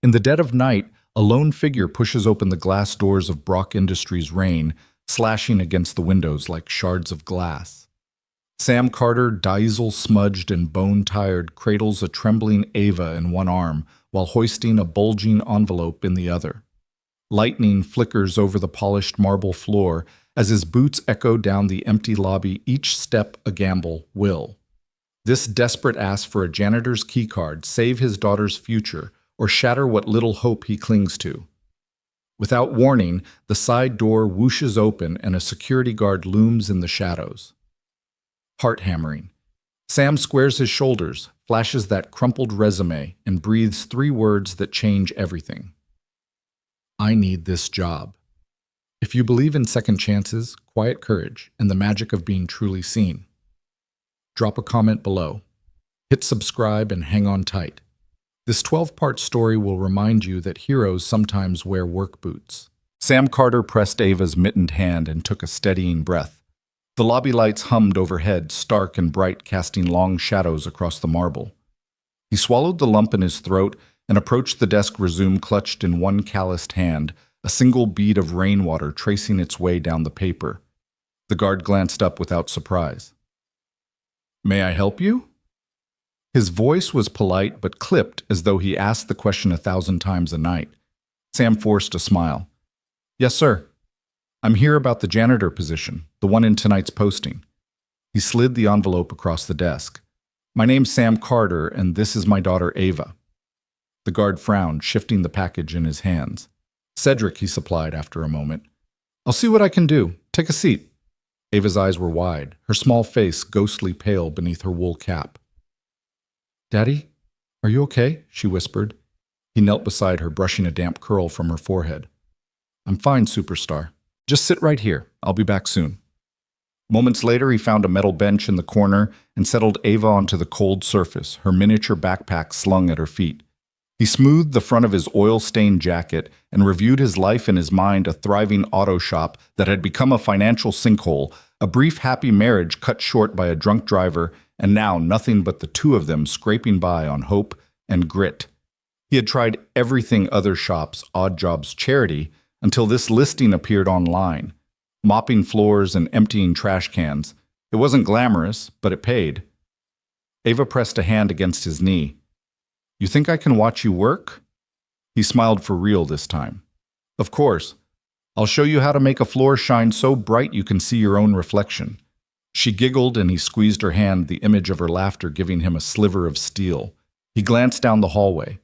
In the dead of night, a lone figure pushes open the glass doors of Brock Industries' rain, slashing against the windows like shards of glass. Sam Carter, diesel-smudged and bone-tired, cradles a trembling Ava in one arm while hoisting a bulging envelope in the other. Lightning flickers over the polished marble floor as his boots echo down the empty lobby, each step a gamble. Will this desperate ask for a janitor's keycard save his daughter's future or shatter what little hope he clings to? Without warning, the side door whooshes open and a security guard looms in the shadows. Heart-hammering. Sam squares his shoulders, flashes that crumpled resume, and breathes 3 words that change everything. I need this job. If you believe in second chances, quiet courage, and the magic of being truly seen, drop a comment below. Hit subscribe and hang on tight. This 12-part story will remind you that heroes sometimes wear work boots. Sam Carter pressed Ava's mittened hand and took a steadying breath. The lobby lights hummed overhead, stark and bright, casting long shadows across the marble. He swallowed the lump in his throat and approached the desk resume clutched in one calloused hand, a single bead of rainwater tracing its way down the paper. The guard glanced up without surprise. May I help you? His voice was polite but clipped as though he asked the question 1,000 times a night. Sam forced a smile. Yes, sir. I'm here about the janitor position, the one in tonight's posting. He slid the envelope across the desk. My name's Sam Carter, and this is my daughter Ava. The guard frowned, shifting the package in his hands. Cedric, he supplied after a moment. I'll see what I can do. Take a seat. Ava's eyes were wide, her small face ghostly pale beneath her wool cap. Daddy, are you okay? She whispered. He knelt beside her, brushing a damp curl from her forehead. I'm fine, superstar. Just sit right here. I'll be back soon. Moments later, he found a metal bench in the corner and settled Ava onto the cold surface, her miniature backpack slung at her feet. He smoothed the front of his oil-stained jacket and reviewed his life in his mind, a thriving auto shop that had become a financial sinkhole, a brief happy marriage cut short by a drunk driver, and now nothing but the two of them scraping by on hope and grit. He had tried everything other shops, odd jobs, charity, until this listing appeared online. Mopping floors and emptying trash cans. It wasn't glamorous, but it paid. Ava pressed a hand against his knee. You think I can watch you work? He smiled for real this time. Of course. I'll show you how to make a floor shine so bright you can see your own reflection. She giggled and he squeezed her hand, the image of her laughter giving him a sliver of steel. He glanced down the hallway.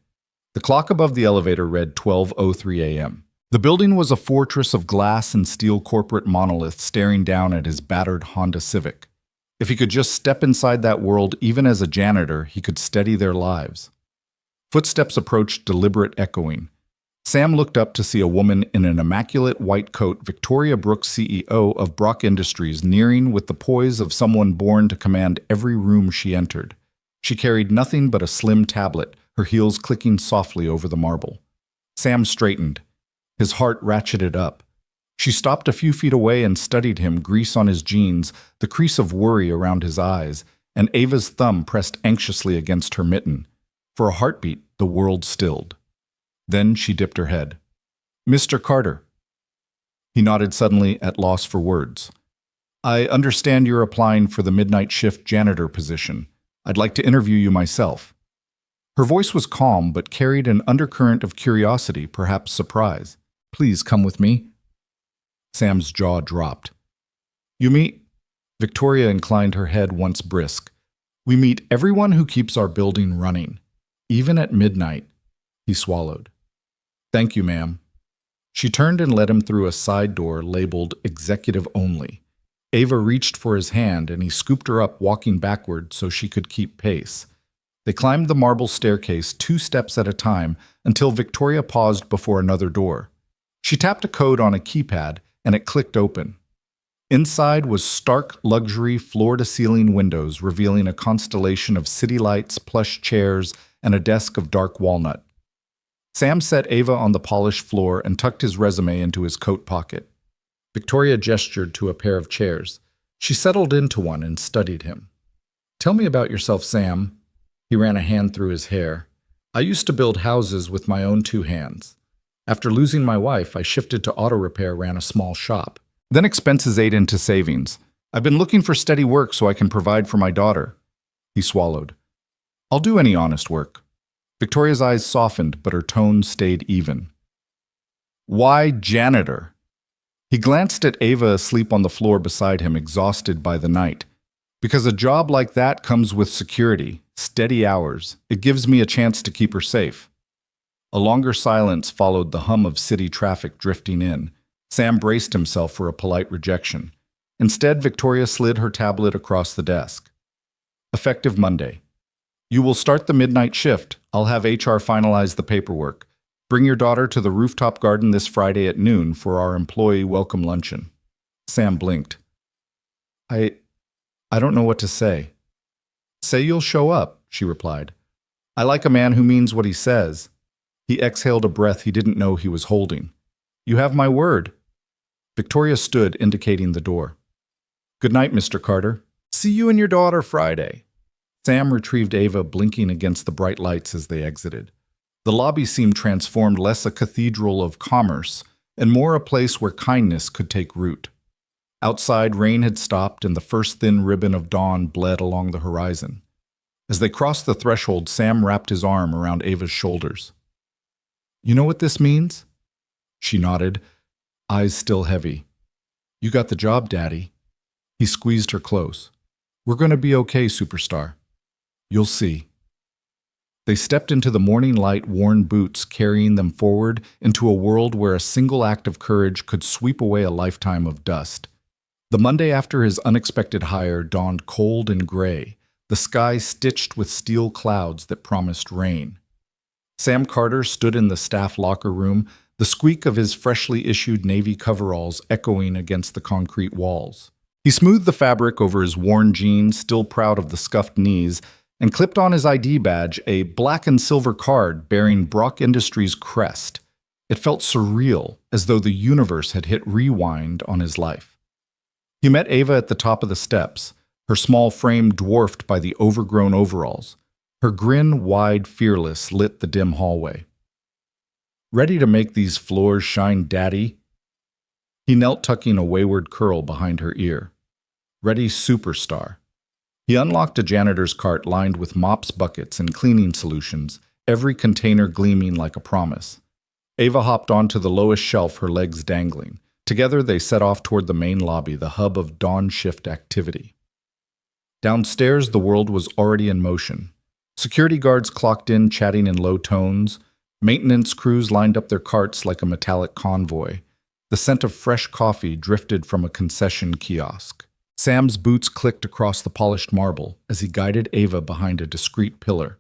The clock above the elevator read 12:03 a.m. The building was a fortress of glass and steel corporate monoliths staring down at his battered Honda Civic. If he could just step inside that world, even as a janitor, he could steady their lives. Footsteps approached, deliberate, echoing. Sam looked up to see a woman in an immaculate white coat, Victoria Brooks, CEO of Brock Industries, nearing with the poise of someone born to command every room she entered. She carried nothing but a slim tablet, her heels clicking softly over the marble. Sam straightened. His heart ratcheted up. She stopped a few feet away and studied him, grease on his jeans, the crease of worry around his eyes, and Ava's thumb pressed anxiously against her mitten. For a heartbeat, the world stilled. Then she dipped her head. Mr. Carter. He nodded suddenly, at loss for words. I understand you're applying for the midnight shift janitor position. I'd like to interview you myself. Her voice was calm, but carried an undercurrent of curiosity, perhaps surprise. Please come with me. Sam's jaw dropped. You meet? Victoria inclined her head once brisk. We meet everyone who keeps our building running. Even at midnight. He swallowed. Thank you, ma'am. She turned and led him through a side door labeled Executive Only. Ava reached for his hand and he scooped her up, walking backward so she could keep pace. They climbed the marble staircase 2 steps at a time until Victoria paused before another door. She tapped a code on a keypad and it clicked open. Inside was stark luxury floor-to-ceiling windows revealing a constellation of city lights, plush chairs, and a desk of dark walnut. Sam set Ava on the polished floor and tucked his resume into his coat pocket. Victoria gestured to a pair of chairs. She settled into one and studied him. Tell me about yourself, Sam. He ran a hand through his hair. I used to build houses with my own two hands. After losing my wife, I shifted to auto repair, ran a small shop. Then expenses ate into savings. I've been looking for steady work so I can provide for my daughter. He swallowed. I'll do any honest work. Victoria's eyes softened, but her tone stayed even. Why janitor? He glanced at Ava asleep on the floor beside him, exhausted by the night. Because a job like that comes with security, steady hours. It gives me a chance to keep her safe. A longer silence followed, the hum of city traffic drifting in. Sam braced himself for a polite rejection. Instead, Victoria slid her tablet across the desk. Effective Monday. You will start the midnight shift. I'll have HR finalize the paperwork. Bring your daughter to the rooftop garden this Friday at noon for our employee welcome luncheon. Sam blinked. I don't know what to say. Say you'll show up, she replied. I like a man who means what he says. He exhaled a breath he didn't know he was holding. You have my word. Victoria stood, indicating the door. Good night, Mr. Carter. See you and your daughter Friday. Sam retrieved Ava, blinking against the bright lights as they exited. The lobby seemed transformed, less a cathedral of commerce and more a place where kindness could take root. Outside, rain had stopped and the first thin ribbon of dawn bled along the horizon. As they crossed the threshold, Sam wrapped his arm around Ava's shoulders. You know what this means? She nodded, eyes still heavy. You got the job, Daddy. He squeezed her close. We're going to be okay, superstar. You'll see. They stepped into the morning light, worn boots carrying them forward into a world where a single act of courage could sweep away a lifetime of dust. The Monday after his unexpected hire dawned cold and gray, the sky stitched with steel clouds that promised rain. Sam Carter stood in the staff locker room, the squeak of his freshly issued navy coveralls echoing against the concrete walls. He smoothed the fabric over his worn jeans, still proud of the scuffed knees, and clipped on his ID badge, a black and silver card bearing Brock Industries' crest. It felt surreal, as though the universe had hit rewind on his life. He met Ava at the top of the steps, her small frame dwarfed by the overgrown overalls. Her grin, wide, fearless, lit the dim hallway. Ready to make these floors shine, Daddy? He knelt, tucking a wayward curl behind her ear. Ready, superstar. He unlocked a janitor's cart lined with mops, buckets, and cleaning solutions, every container gleaming like a promise. Ava hopped onto the lowest shelf, her legs dangling. Together they set off toward the main lobby, the hub of dawn shift activity. Downstairs, the world was already in motion. Security guards clocked in, chatting in low tones. Maintenance crews lined up their carts like a metallic convoy. The scent of fresh coffee drifted from a concession kiosk. Sam's boots clicked across the polished marble as he guided Ava behind a discreet pillar.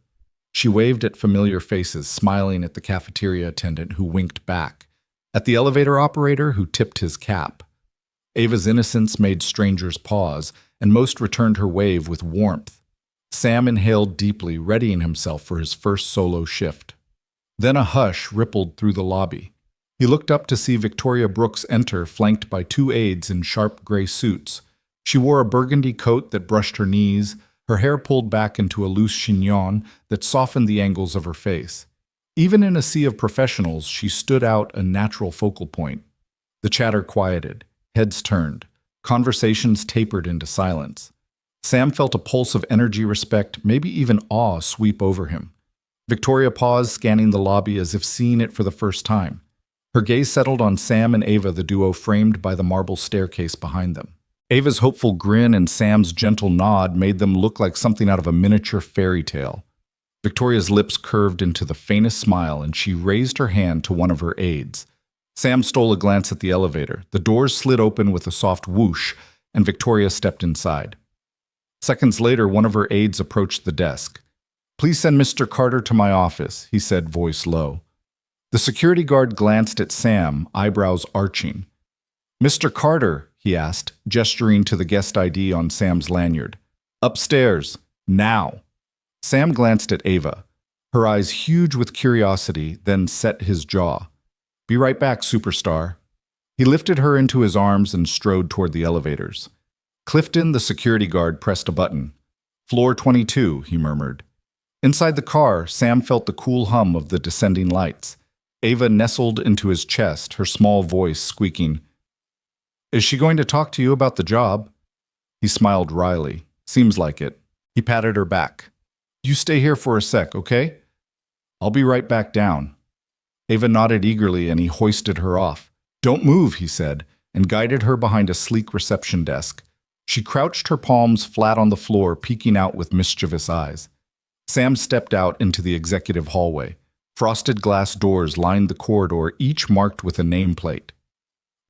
She waved at familiar faces, smiling at the cafeteria attendant who winked back, at the elevator operator who tipped his cap. Ava's innocence made strangers pause, and most returned her wave with warmth. Sam inhaled deeply, readying himself for his first solo shift. Then a hush rippled through the lobby. He looked up to see Victoria Brooks enter, flanked by two aides in sharp gray suits. She wore a burgundy coat that brushed her knees, her hair pulled back into a loose chignon that softened the angles of her face. Even in a sea of professionals, she stood out, a natural focal point. The chatter quieted, heads turned, conversations tapered into silence. Sam felt a pulse of energy, respect, maybe even awe sweep over him. Victoria paused, scanning the lobby as if seeing it for the first time. Her gaze settled on Sam and Ava, the duo framed by the marble staircase behind them. Ava's hopeful grin and Sam's gentle nod made them look like something out of a miniature fairy tale. Victoria's lips curved into the faintest smile, and she raised her hand to one of her aides. Sam stole a glance at the elevator. The doors slid open with a soft whoosh, and Victoria stepped inside. Seconds later, one of her aides approached the desk. "Please send Mr. Carter to my office," he said, voice low. The security guard glanced at Sam, eyebrows arching. "Mr. Carter," he asked, gesturing to the guest ID on Sam's lanyard. "Upstairs. Now." Sam glanced at Ava, her eyes huge with curiosity, then set his jaw. "Be right back, superstar." He lifted her into his arms and strode toward the elevators. Clifton, the security guard, pressed a button. "Floor 22, he murmured. Inside the car, Sam felt the cool hum of the descending lights. Ava nestled into his chest, her small voice squeaking. Is she going to talk to you about the job? He smiled wryly. Seems like it. He patted her back. You stay here for a sec, okay? I'll be right back down. Ava nodded eagerly and he hoisted her off. Don't move, he said, and guided her behind a sleek reception desk. She crouched her palms flat on the floor, peeking out with mischievous eyes. Sam stepped out into the executive hallway. Frosted glass doors lined the corridor, each marked with a nameplate.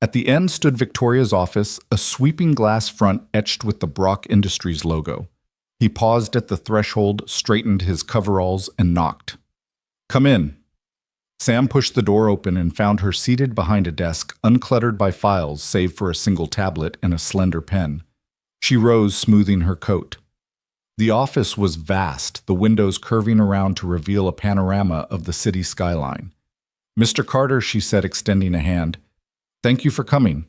At the end stood Victoria's office, a sweeping glass front etched with the Brock Industries logo. He paused at the threshold, straightened his coveralls, and knocked. Come in. Sam pushed the door open and found her seated behind a desk, uncluttered by files save for a single tablet and a slender pen. She rose, smoothing her coat. The office was vast, the windows curving around to reveal a panorama of the city skyline. Mr. Carter, she said, extending a hand. Thank you for coming.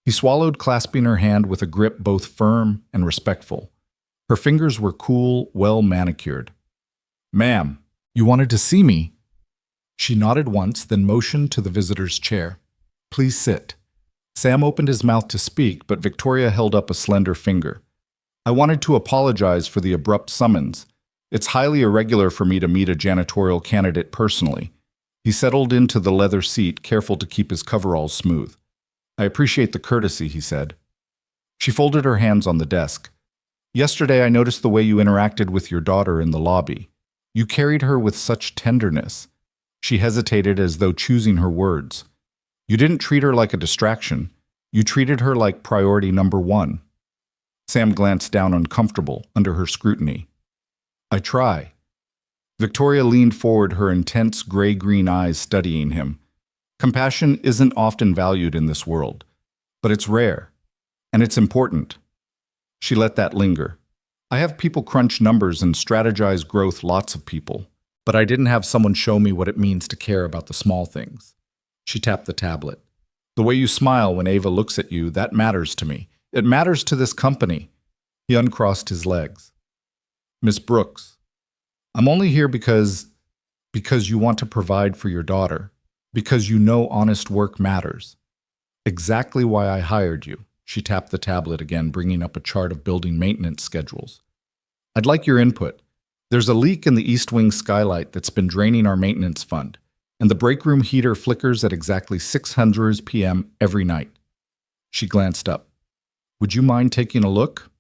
He swallowed, clasping her hand with a grip both firm and respectful. Her fingers were cool, well manicured. Ma'am, you wanted to see me? She nodded once, then motioned to the visitor's chair. Please sit. Sam opened his mouth to speak, but Victoria held up a slender finger. I wanted to apologize for the abrupt summons. It's highly irregular for me to meet a janitorial candidate personally. He settled into the leather seat, careful to keep his coveralls smooth. I appreciate the courtesy, he said. She folded her hands on the desk. Yesterday I noticed the way you interacted with your daughter in the lobby. You carried her with such tenderness. She hesitated as though choosing her words. You didn't treat her like a distraction. You treated her like priority number one. Sam glanced down uncomfortable under her scrutiny. I try. Victoria leaned forward, her intense gray-green eyes studying him. Compassion isn't often valued in this world, but it's rare, and it's important. She let that linger. I have people crunch numbers and strategize growth, lots of people, but I didn't have someone show me what it means to care about the small things. She tapped the tablet. The way you smile when Ava looks at you, that matters to me. It matters to this company. He uncrossed his legs. Miss Brooks, I'm only here because you want to provide for your daughter, because you know honest work matters. Exactly why I hired you. She tapped the tablet again, bringing up a chart of building maintenance schedules. I'd like your input. There's a leak in the East Wing skylight that's been draining our maintenance fund, and the break room heater flickers at exactly 600 p.m. every night. She glanced up. Would you mind taking a look?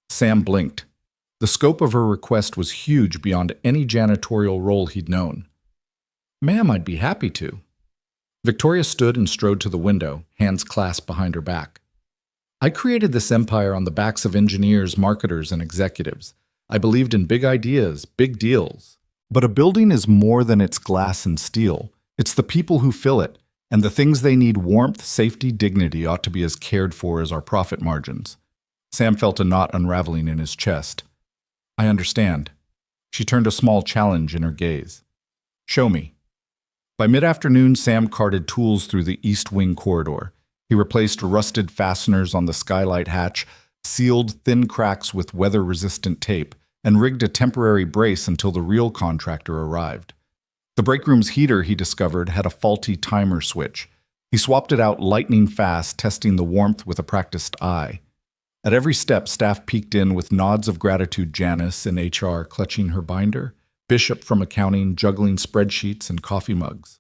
Sam blinked. The scope of her request was huge beyond any janitorial role he'd known. Ma'am, I'd be happy to. Victoria stood and strode to the window, hands clasped behind her back. I created this empire on the backs of engineers, marketers, and executives. I believed in big ideas, big deals. But a building is more than its glass and steel. It's the people who fill it, and the things they need, warmth, safety, dignity, ought to be as cared for as our profit margins. Sam felt a knot unraveling in his chest. I understand. She turned a small challenge in her gaze. Show me. By mid-afternoon, Sam carted tools through the East Wing corridor. He replaced rusted fasteners on the skylight hatch, sealed thin cracks with weather-resistant tape, and rigged a temporary brace until the real contractor arrived. The break room's heater, he discovered, had a faulty timer switch. He swapped it out lightning fast, testing the warmth with a practiced eye. At every step, staff peeked in with nods of gratitude, Janice in HR clutching her binder, Bishop from accounting juggling spreadsheets and coffee mugs.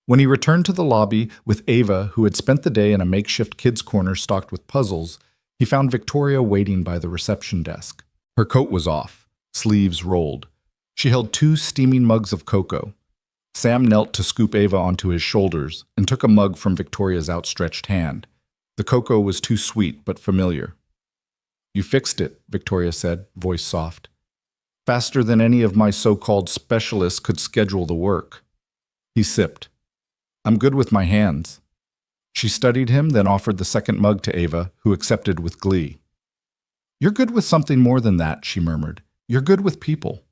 When he returned to the lobby with Ava, who had spent the day in a makeshift kids' corner stocked with puzzles, he found Victoria waiting by the reception desk. Her coat was off, sleeves rolled. She held 2 steaming mugs of cocoa. Sam knelt to scoop Ava onto his shoulders and took a mug from Victoria's outstretched hand. The cocoa was too sweet but familiar. You fixed it, Victoria said, voice soft. Faster than any of my so-called specialists could schedule the work. He sipped. I'm good with my hands. She studied him, then offered the second mug to Ava, who accepted with glee. You're good with something more than that, she murmured. You're good with people.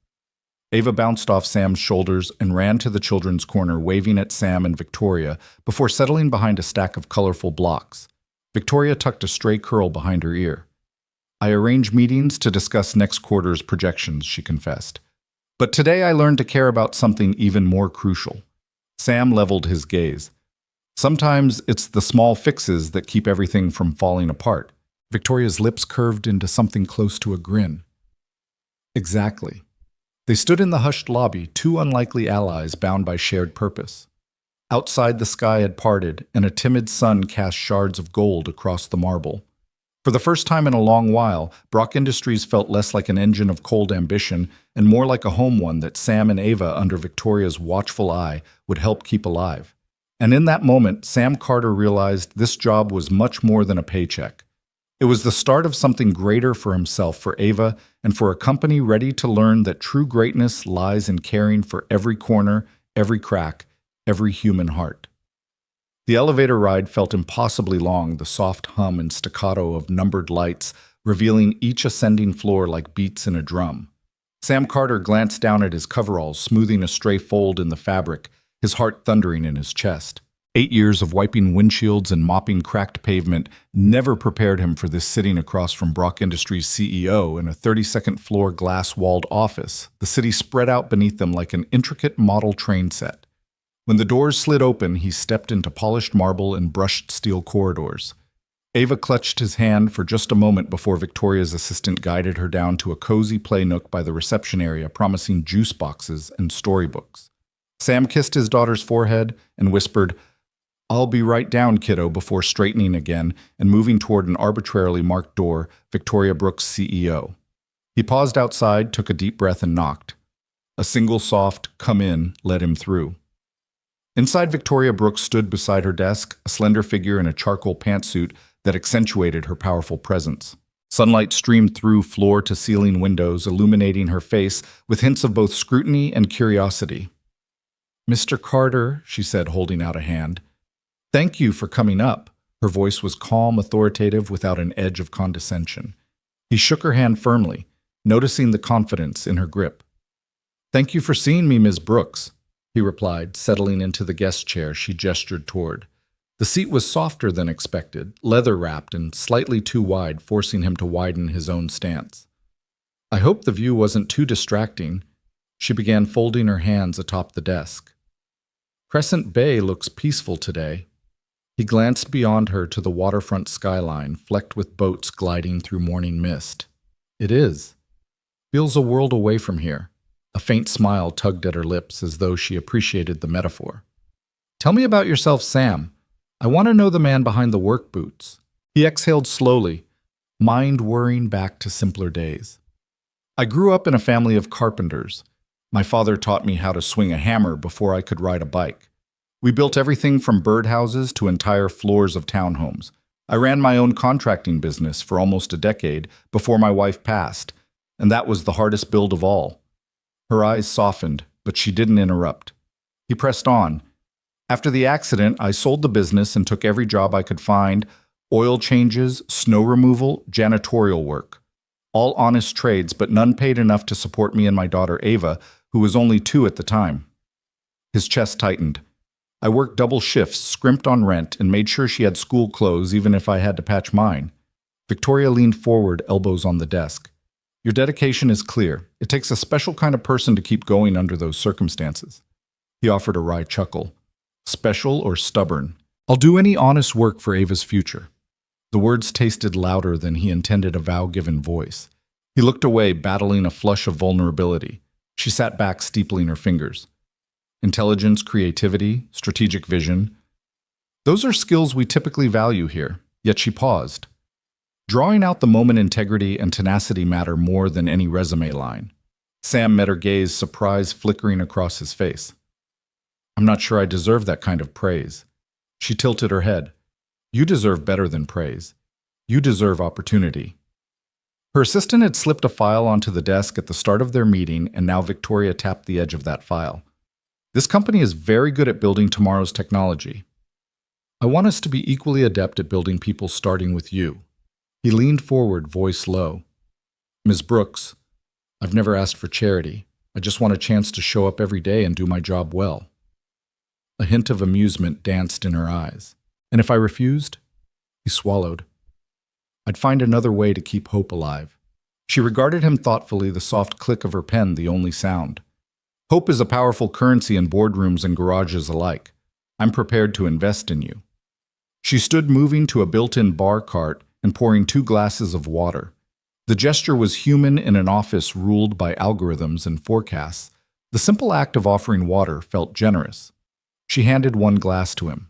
Ava bounced off Sam's shoulders and ran to the children's corner, waving at Sam and Victoria before settling behind a stack of colorful blocks. Victoria tucked a stray curl behind her ear. I arrange meetings to discuss next quarter's projections, she confessed. But today I learned to care about something even more crucial. Sam leveled his gaze. Sometimes it's the small fixes that keep everything from falling apart. Victoria's lips curved into something close to a grin. Exactly. They stood in the hushed lobby, two unlikely allies bound by shared purpose. Outside, the sky had parted, and a timid sun cast shards of gold across the marble. For the first time in a long while, Brock Industries felt less like an engine of cold ambition and more like a home one that Sam and Ava, under Victoria's watchful eye, would help keep alive. And in that moment, Sam Carter realized this job was much more than a paycheck. It was the start of something greater for himself, for Ava, and for a company ready to learn that true greatness lies in caring for every corner, every crack, every human heart. The elevator ride felt impossibly long, the soft hum and staccato of numbered lights revealing each ascending floor like beats in a drum. Sam Carter glanced down at his coveralls, smoothing a stray fold in the fabric, his heart thundering in his chest. 8 years of wiping windshields and mopping cracked pavement never prepared him for this, sitting across from Brock Industries' CEO in a 32nd floor glass-walled office, the city spread out beneath them like an intricate model train set. When the doors slid open, he stepped into polished marble and brushed steel corridors. Ava clutched his hand for just a moment before Victoria's assistant guided her down to a cozy play nook by the reception area, promising juice boxes and storybooks. Sam kissed his daughter's forehead and whispered, "I'll be right down, kiddo," before straightening again and moving toward an arbitrarily marked door, Victoria Brooks' CEO. He paused outside, took a deep breath, and knocked. A single soft "come in" let him through. Inside, Victoria Brooks stood beside her desk, a slender figure in a charcoal pantsuit that accentuated her powerful presence. Sunlight streamed through floor-to-ceiling windows, illuminating her face with hints of both scrutiny and curiosity. "Mr. Carter," she said, holding out a hand. "Thank you for coming up." Her voice was calm, authoritative, without an edge of condescension. He shook her hand firmly, noticing the confidence in her grip. "Thank you for seeing me, Ms. Brooks," he replied, settling into the guest chair she gestured toward. The seat was softer than expected, leather-wrapped and slightly too wide, forcing him to widen his own stance. "I hope the view wasn't too distracting." She began folding her hands atop the desk. "Crescent Bay looks peaceful today." He glanced beyond her to the waterfront skyline, flecked with boats gliding through morning mist. "It is. Feels a world away from here." A faint smile tugged at her lips as though she appreciated the metaphor. "Tell me about yourself, Sam. I want to know the man behind the work boots." He exhaled slowly, mind whirring back to simpler days. "I grew up in a family of carpenters. My father taught me how to swing a hammer before I could ride a bike. We built everything from birdhouses to entire floors of townhomes. I ran my own contracting business for almost a decade before my wife passed, and that was the hardest build of all." Her eyes softened, but she didn't interrupt. He pressed on. "After the accident, I sold the business and took every job I could find: oil changes, snow removal, janitorial work. All honest trades, but none paid enough to support me and my daughter Ava, who was only 2 at the time." His chest tightened. "I worked double shifts, scrimped on rent, and made sure she had school clothes even if I had to patch mine." Victoria leaned forward, elbows on the desk. "Your dedication is clear. It takes a special kind of person to keep going under those circumstances." He offered a wry chuckle. "Special or stubborn? I'll do any honest work for Ava's future." The words tasted louder than he intended a vow-given voice. He looked away, battling a flush of vulnerability. She sat back, steepling her fingers. "Intelligence, creativity, strategic vision. Those are skills we typically value here." Yet she paused. Drawing out the moment, integrity and tenacity matter more than any resume line. Sam met her gaze, surprise flickering across his face. "I'm not sure I deserve that kind of praise." She tilted her head. "You deserve better than praise. You deserve opportunity." Her assistant had slipped a file onto the desk at the start of their meeting, and now Victoria tapped the edge of that file. "This company is very good at building tomorrow's technology. I want us to be equally adept at building people, starting with you." He leaned forward, voice low. "Ms. Brooks, I've never asked for charity. I just want a chance to show up every day and do my job well." A hint of amusement danced in her eyes. "And if I refused?" He swallowed. "I'd find another way to keep hope alive." She regarded him thoughtfully, the soft click of her pen the only sound. Hope is a powerful currency in boardrooms and garages alike. I'm prepared to invest in you. She stood moving to a built-in bar cart and pouring 2 glasses of water. The gesture was human in an office ruled by algorithms and forecasts. The simple act of offering water felt generous. She handed 1 glass to him.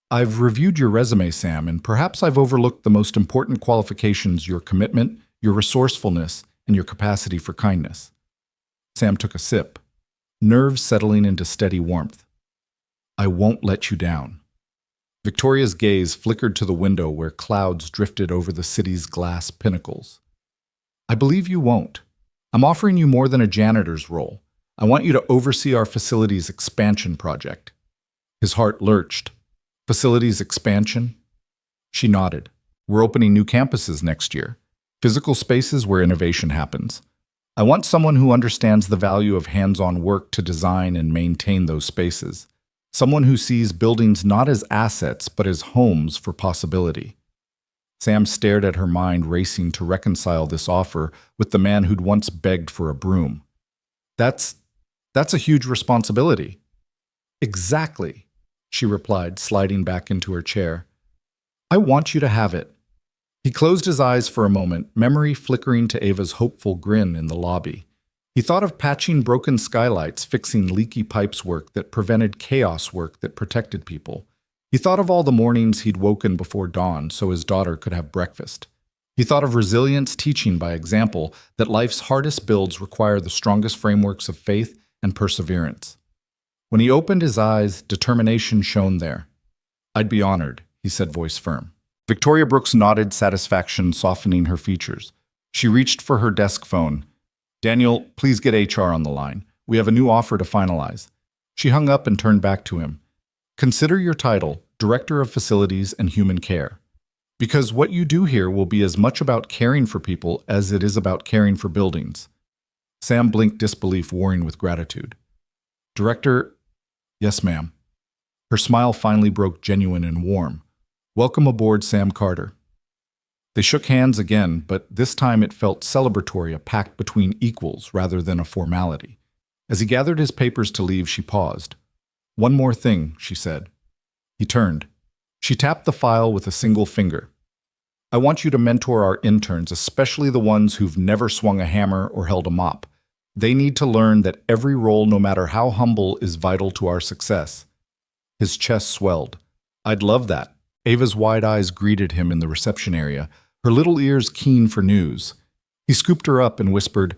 I've reviewed your resume, Sam, and perhaps I've overlooked the most important qualifications: your commitment, your resourcefulness, and your capacity for kindness. Sam took a sip, nerves settling into steady warmth. I won't let you down. Victoria's gaze flickered to the window where clouds drifted over the city's glass pinnacles. I believe you won't. I'm offering you more than a janitor's role. I want you to oversee our facility's expansion project. His heart lurched. Facilities expansion? She nodded. We're opening new campuses next year. Physical spaces where innovation happens. I want someone who understands the value of hands-on work to design and maintain those spaces. Someone who sees buildings not as assets, but as homes for possibility. Sam stared at her, mind racing to reconcile this offer with the man who'd once begged for a broom. That's a huge responsibility. Exactly, she replied, sliding back into her chair. I want you to have it. He closed his eyes for a moment, memory flickering to Ava's hopeful grin in the lobby. He thought of patching broken skylights, fixing leaky pipes work that prevented chaos work that protected people. He thought of all the mornings he'd woken before dawn so his daughter could have breakfast. He thought of resilience, teaching by example that life's hardest builds require the strongest frameworks of faith and perseverance. When he opened his eyes, determination shone there. I'd be honored, he said, voice firm. Victoria Brooks nodded, satisfaction softening her features. She reached for her desk phone. Daniel, please get HR on the line. We have a new offer to finalize. She hung up and turned back to him. Consider your title, Director of Facilities and Human Care. Because what you do here will be as much about caring for people as it is about caring for buildings. Sam blinked, disbelief warring with gratitude. Director, yes, ma'am. Her smile finally broke genuine and warm. Welcome aboard, Sam Carter. They shook hands again, but this time it felt celebratory, a pact between equals rather than a formality. As he gathered his papers to leave, she paused. One more thing, she said. He turned. She tapped the file with a single finger. I want you to mentor our interns, especially the ones who've never swung a hammer or held a mop. They need to learn that every role, no matter how humble, is vital to our success. His chest swelled. I'd love that. Ava's wide eyes greeted him in the reception area, her little ears keen for news. He scooped her up and whispered,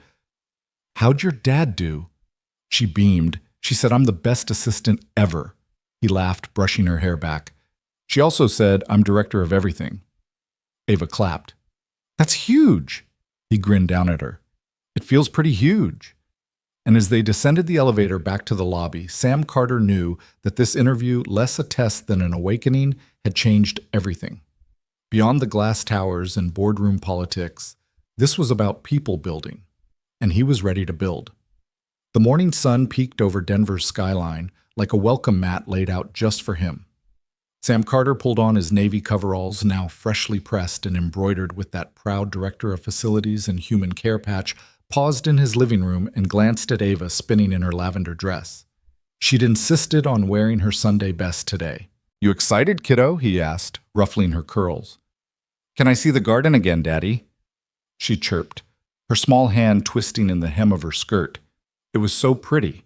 How'd your dad do? She beamed. She said, I'm the best assistant ever. He laughed, brushing her hair back. She also said, I'm director of everything. Ava clapped. That's huge. He grinned down at her. It feels pretty huge. And as they descended the elevator back to the lobby, Sam Carter knew that this interview, less a test than an awakening, had changed everything. Beyond the glass towers and boardroom politics, this was about people building, and he was ready to build. The morning sun peeked over Denver's skyline like a welcome mat laid out just for him. Sam Carter pulled on his navy coveralls, now freshly pressed and embroidered with that proud Director of Facilities and Human Care patch, paused in his living room and glanced at Ava spinning in her lavender dress. She'd insisted on wearing her Sunday best today. You excited, kiddo? He asked, ruffling her curls. Can I see the garden again, Daddy? She chirped, her small hand twisting in the hem of her skirt. It was so pretty.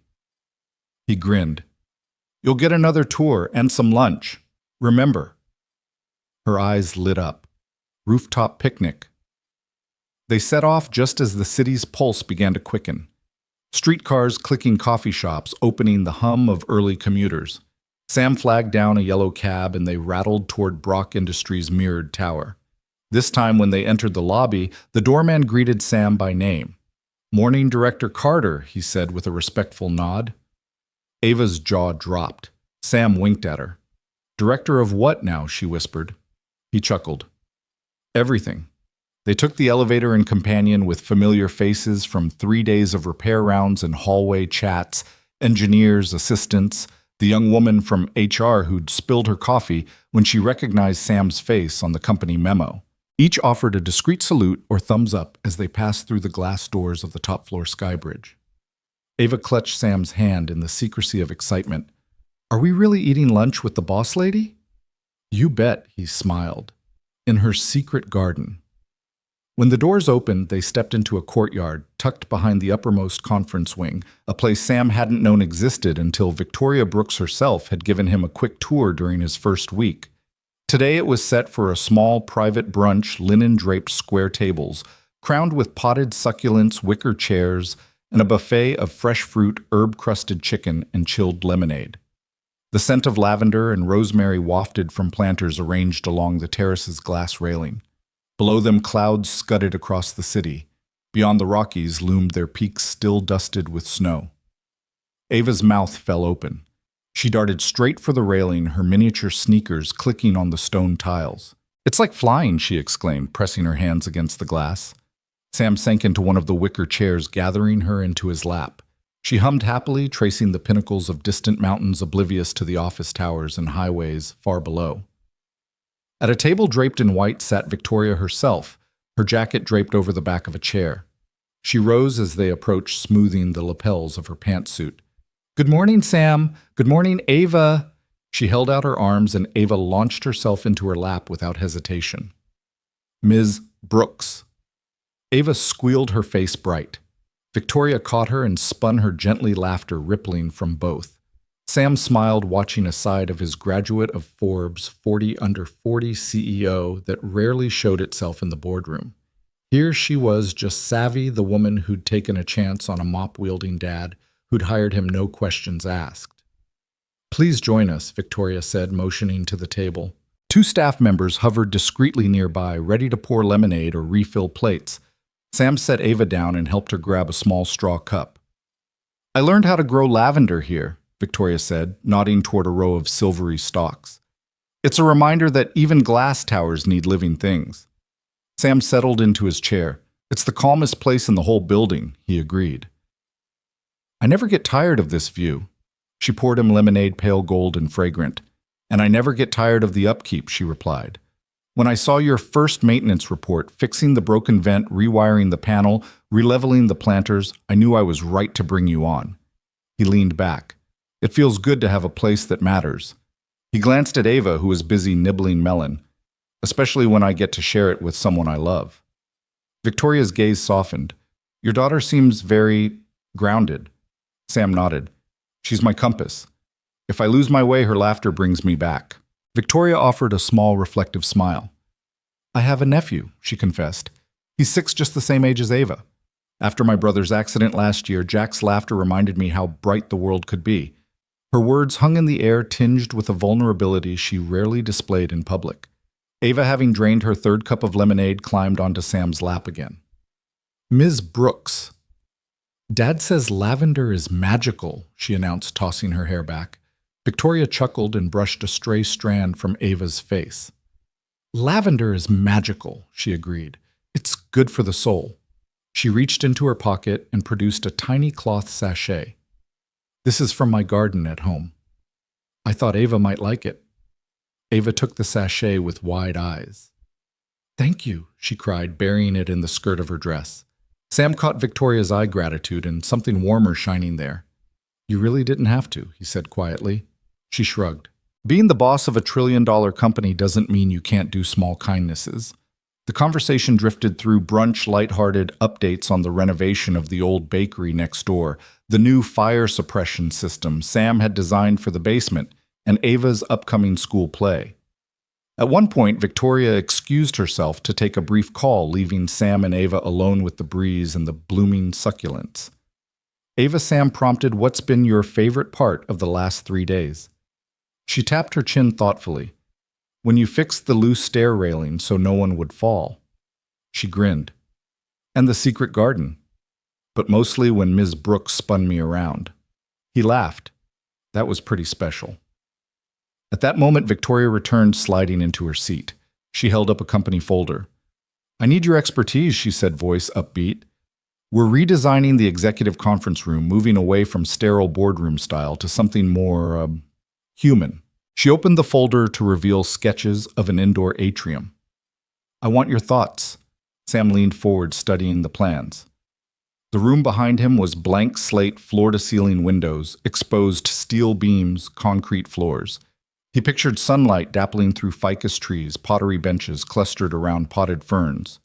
He grinned. You'll get another tour and some lunch. Remember. Her eyes lit up. Rooftop picnic. They set off just as the city's pulse began to quicken. Streetcars clicking, coffee shops opening, the hum of early commuters. Sam flagged down a yellow cab and they rattled toward Brock Industries' mirrored tower. This time when they entered the lobby, the doorman greeted Sam by name. Morning, Director Carter, he said with a respectful nod. Ava's jaw dropped. Sam winked at her. Director of what now? She whispered. He chuckled. Everything. They took the elevator and companion with familiar faces from 3 days of repair rounds and hallway chats, engineers, assistants, the young woman from HR who'd spilled her coffee when she recognized Sam's face on the company memo. Each offered a discreet salute or thumbs up as they passed through the glass doors of the top-floor skybridge. Ava clutched Sam's hand in the secrecy of excitement. Are we really eating lunch with the boss lady? You bet, he smiled. In her secret garden. When the doors opened, they stepped into a courtyard tucked behind the uppermost conference wing, a place Sam hadn't known existed until Victoria Brooks herself had given him a quick tour during his first week. Today it was set for a small private brunch, linen-draped square tables, crowned with potted succulents, wicker chairs, and a buffet of fresh fruit, herb-crusted chicken, and chilled lemonade. The scent of lavender and rosemary wafted from planters arranged along the terrace's glass railing. Below them, clouds scudded across the city. Beyond the Rockies loomed their peaks still dusted with snow. Ava's mouth fell open. She darted straight for the railing, her miniature sneakers clicking on the stone tiles. It's like flying, she exclaimed, pressing her hands against the glass. Sam sank into one of the wicker chairs, gathering her into his lap. She hummed happily, tracing the pinnacles of distant mountains oblivious to the office towers and highways far below. At a table draped in white sat Victoria herself, her jacket draped over the back of a chair. She rose as they approached, smoothing the lapels of her pantsuit. "Good morning, Sam. Good morning, Ava." She held out her arms, and Ava launched herself into her lap without hesitation. "Ms. Brooks." Ava squealed, her face bright. Victoria caught her and spun her gently, laughter rippling from both. Sam smiled, watching a side of his graduate of Forbes 40 under 40 CEO that rarely showed itself in the boardroom. Here she was, just Savvy, the woman who'd taken a chance on a mop-wielding dad who'd hired him no questions asked. "Please join us," Victoria said, motioning to the table. Two staff members hovered discreetly nearby, ready to pour lemonade or refill plates. Sam set Ava down and helped her grab a small straw cup. "I learned how to grow lavender here," Victoria said, nodding toward a row of silvery stalks. "It's a reminder that even glass towers need living things." Sam settled into his chair. "It's the calmest place in the whole building," he agreed. "I never get tired of this view." She poured him lemonade, pale gold and fragrant. "And I never get tired of the upkeep," she replied. "When I saw your first maintenance report, fixing the broken vent, rewiring the panel, releveling the planters, I knew I was right to bring you on." He leaned back. "It feels good to have a place that matters." He glanced at Ava, who was busy nibbling melon, "especially when I get to share it with someone I love." Victoria's gaze softened. "Your daughter seems very grounded." Sam nodded. "She's my compass. If I lose my way, her laughter brings me back." Victoria offered a small, reflective smile. "I have a nephew," she confessed. "He's 6, just the same age as Ava. After my brother's accident last year, Jack's laughter reminded me how bright the world could be." Her words hung in the air, tinged with a vulnerability she rarely displayed in public. Ava, having drained her third cup of lemonade, climbed onto Sam's lap again. "Ms. Brooks." "Dad says lavender is magical," she announced, tossing her hair back. Victoria chuckled and brushed a stray strand from Ava's face. "Lavender is magical," she agreed. "It's good for the soul." She reached into her pocket and produced a tiny cloth sachet. "This is from my garden at home. I thought Ava might like it." Ava took the sachet with wide eyes. "Thank you," she cried, burying it in the skirt of her dress. Sam caught Victoria's eye gratitude and something warmer shining there. "You really didn't have to," he said quietly. She shrugged. "Being the boss of a $1 trillion company doesn't mean you can't do small kindnesses." The conversation drifted through brunch, lighthearted updates on the renovation of the old bakery next door, the new fire suppression system Sam had designed for the basement, and Ava's upcoming school play. At one point, Victoria excused herself to take a brief call, leaving Sam and Ava alone with the breeze and the blooming succulents. "Ava," Sam prompted, "what's been your favorite part of the last 3 days?" She tapped her chin thoughtfully. "When you fixed the loose stair railing so no one would fall." She grinned. "And the secret garden. But mostly when Ms. Brooks spun me around." He laughed. "That was pretty special." At that moment, Victoria returned, sliding into her seat. She held up a company folder. "I need your expertise," she said, voice upbeat. "We're redesigning the executive conference room, moving away from sterile boardroom style to something more, human." She opened the folder to reveal sketches of an indoor atrium. "I want your thoughts." Sam leaned forward, studying the plans. The room behind him was blank slate floor-to-ceiling windows, exposed steel beams, concrete floors. He pictured sunlight dappling through ficus trees, pottery benches clustered around potted ferns.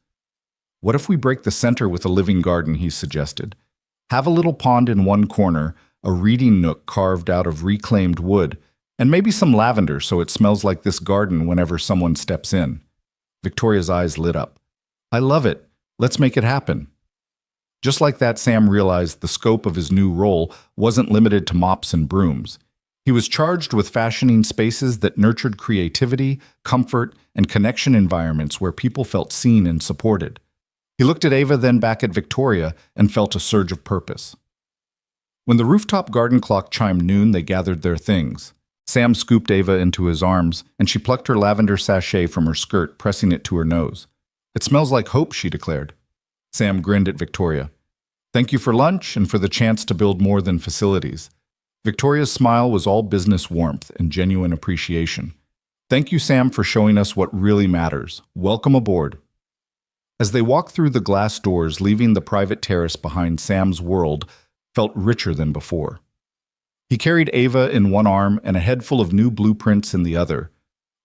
What if we break the center with a living garden, he suggested. Have a little pond in one corner, a reading nook carved out of reclaimed wood, and maybe some lavender so it smells like this garden whenever someone steps in. Victoria's eyes lit up. I love it. Let's make it happen. Just like that, Sam realized the scope of his new role wasn't limited to mops and brooms. He was charged with fashioning spaces that nurtured creativity, comfort, and connection environments where people felt seen and supported. He looked at Ava, then back at Victoria, and felt a surge of purpose. When the rooftop garden clock chimed noon, they gathered their things. Sam scooped Ava into his arms, and she plucked her lavender sachet from her skirt, pressing it to her nose. It smells like hope, she declared. Sam grinned at Victoria. Thank you for lunch and for the chance to build more than facilities. Victoria's smile was all business warmth and genuine appreciation. Thank you, Sam, for showing us what really matters. Welcome aboard. As they walked through the glass doors, leaving the private terrace behind, Sam's world felt richer than before. He carried Ava in one arm and a head full of new blueprints in the other,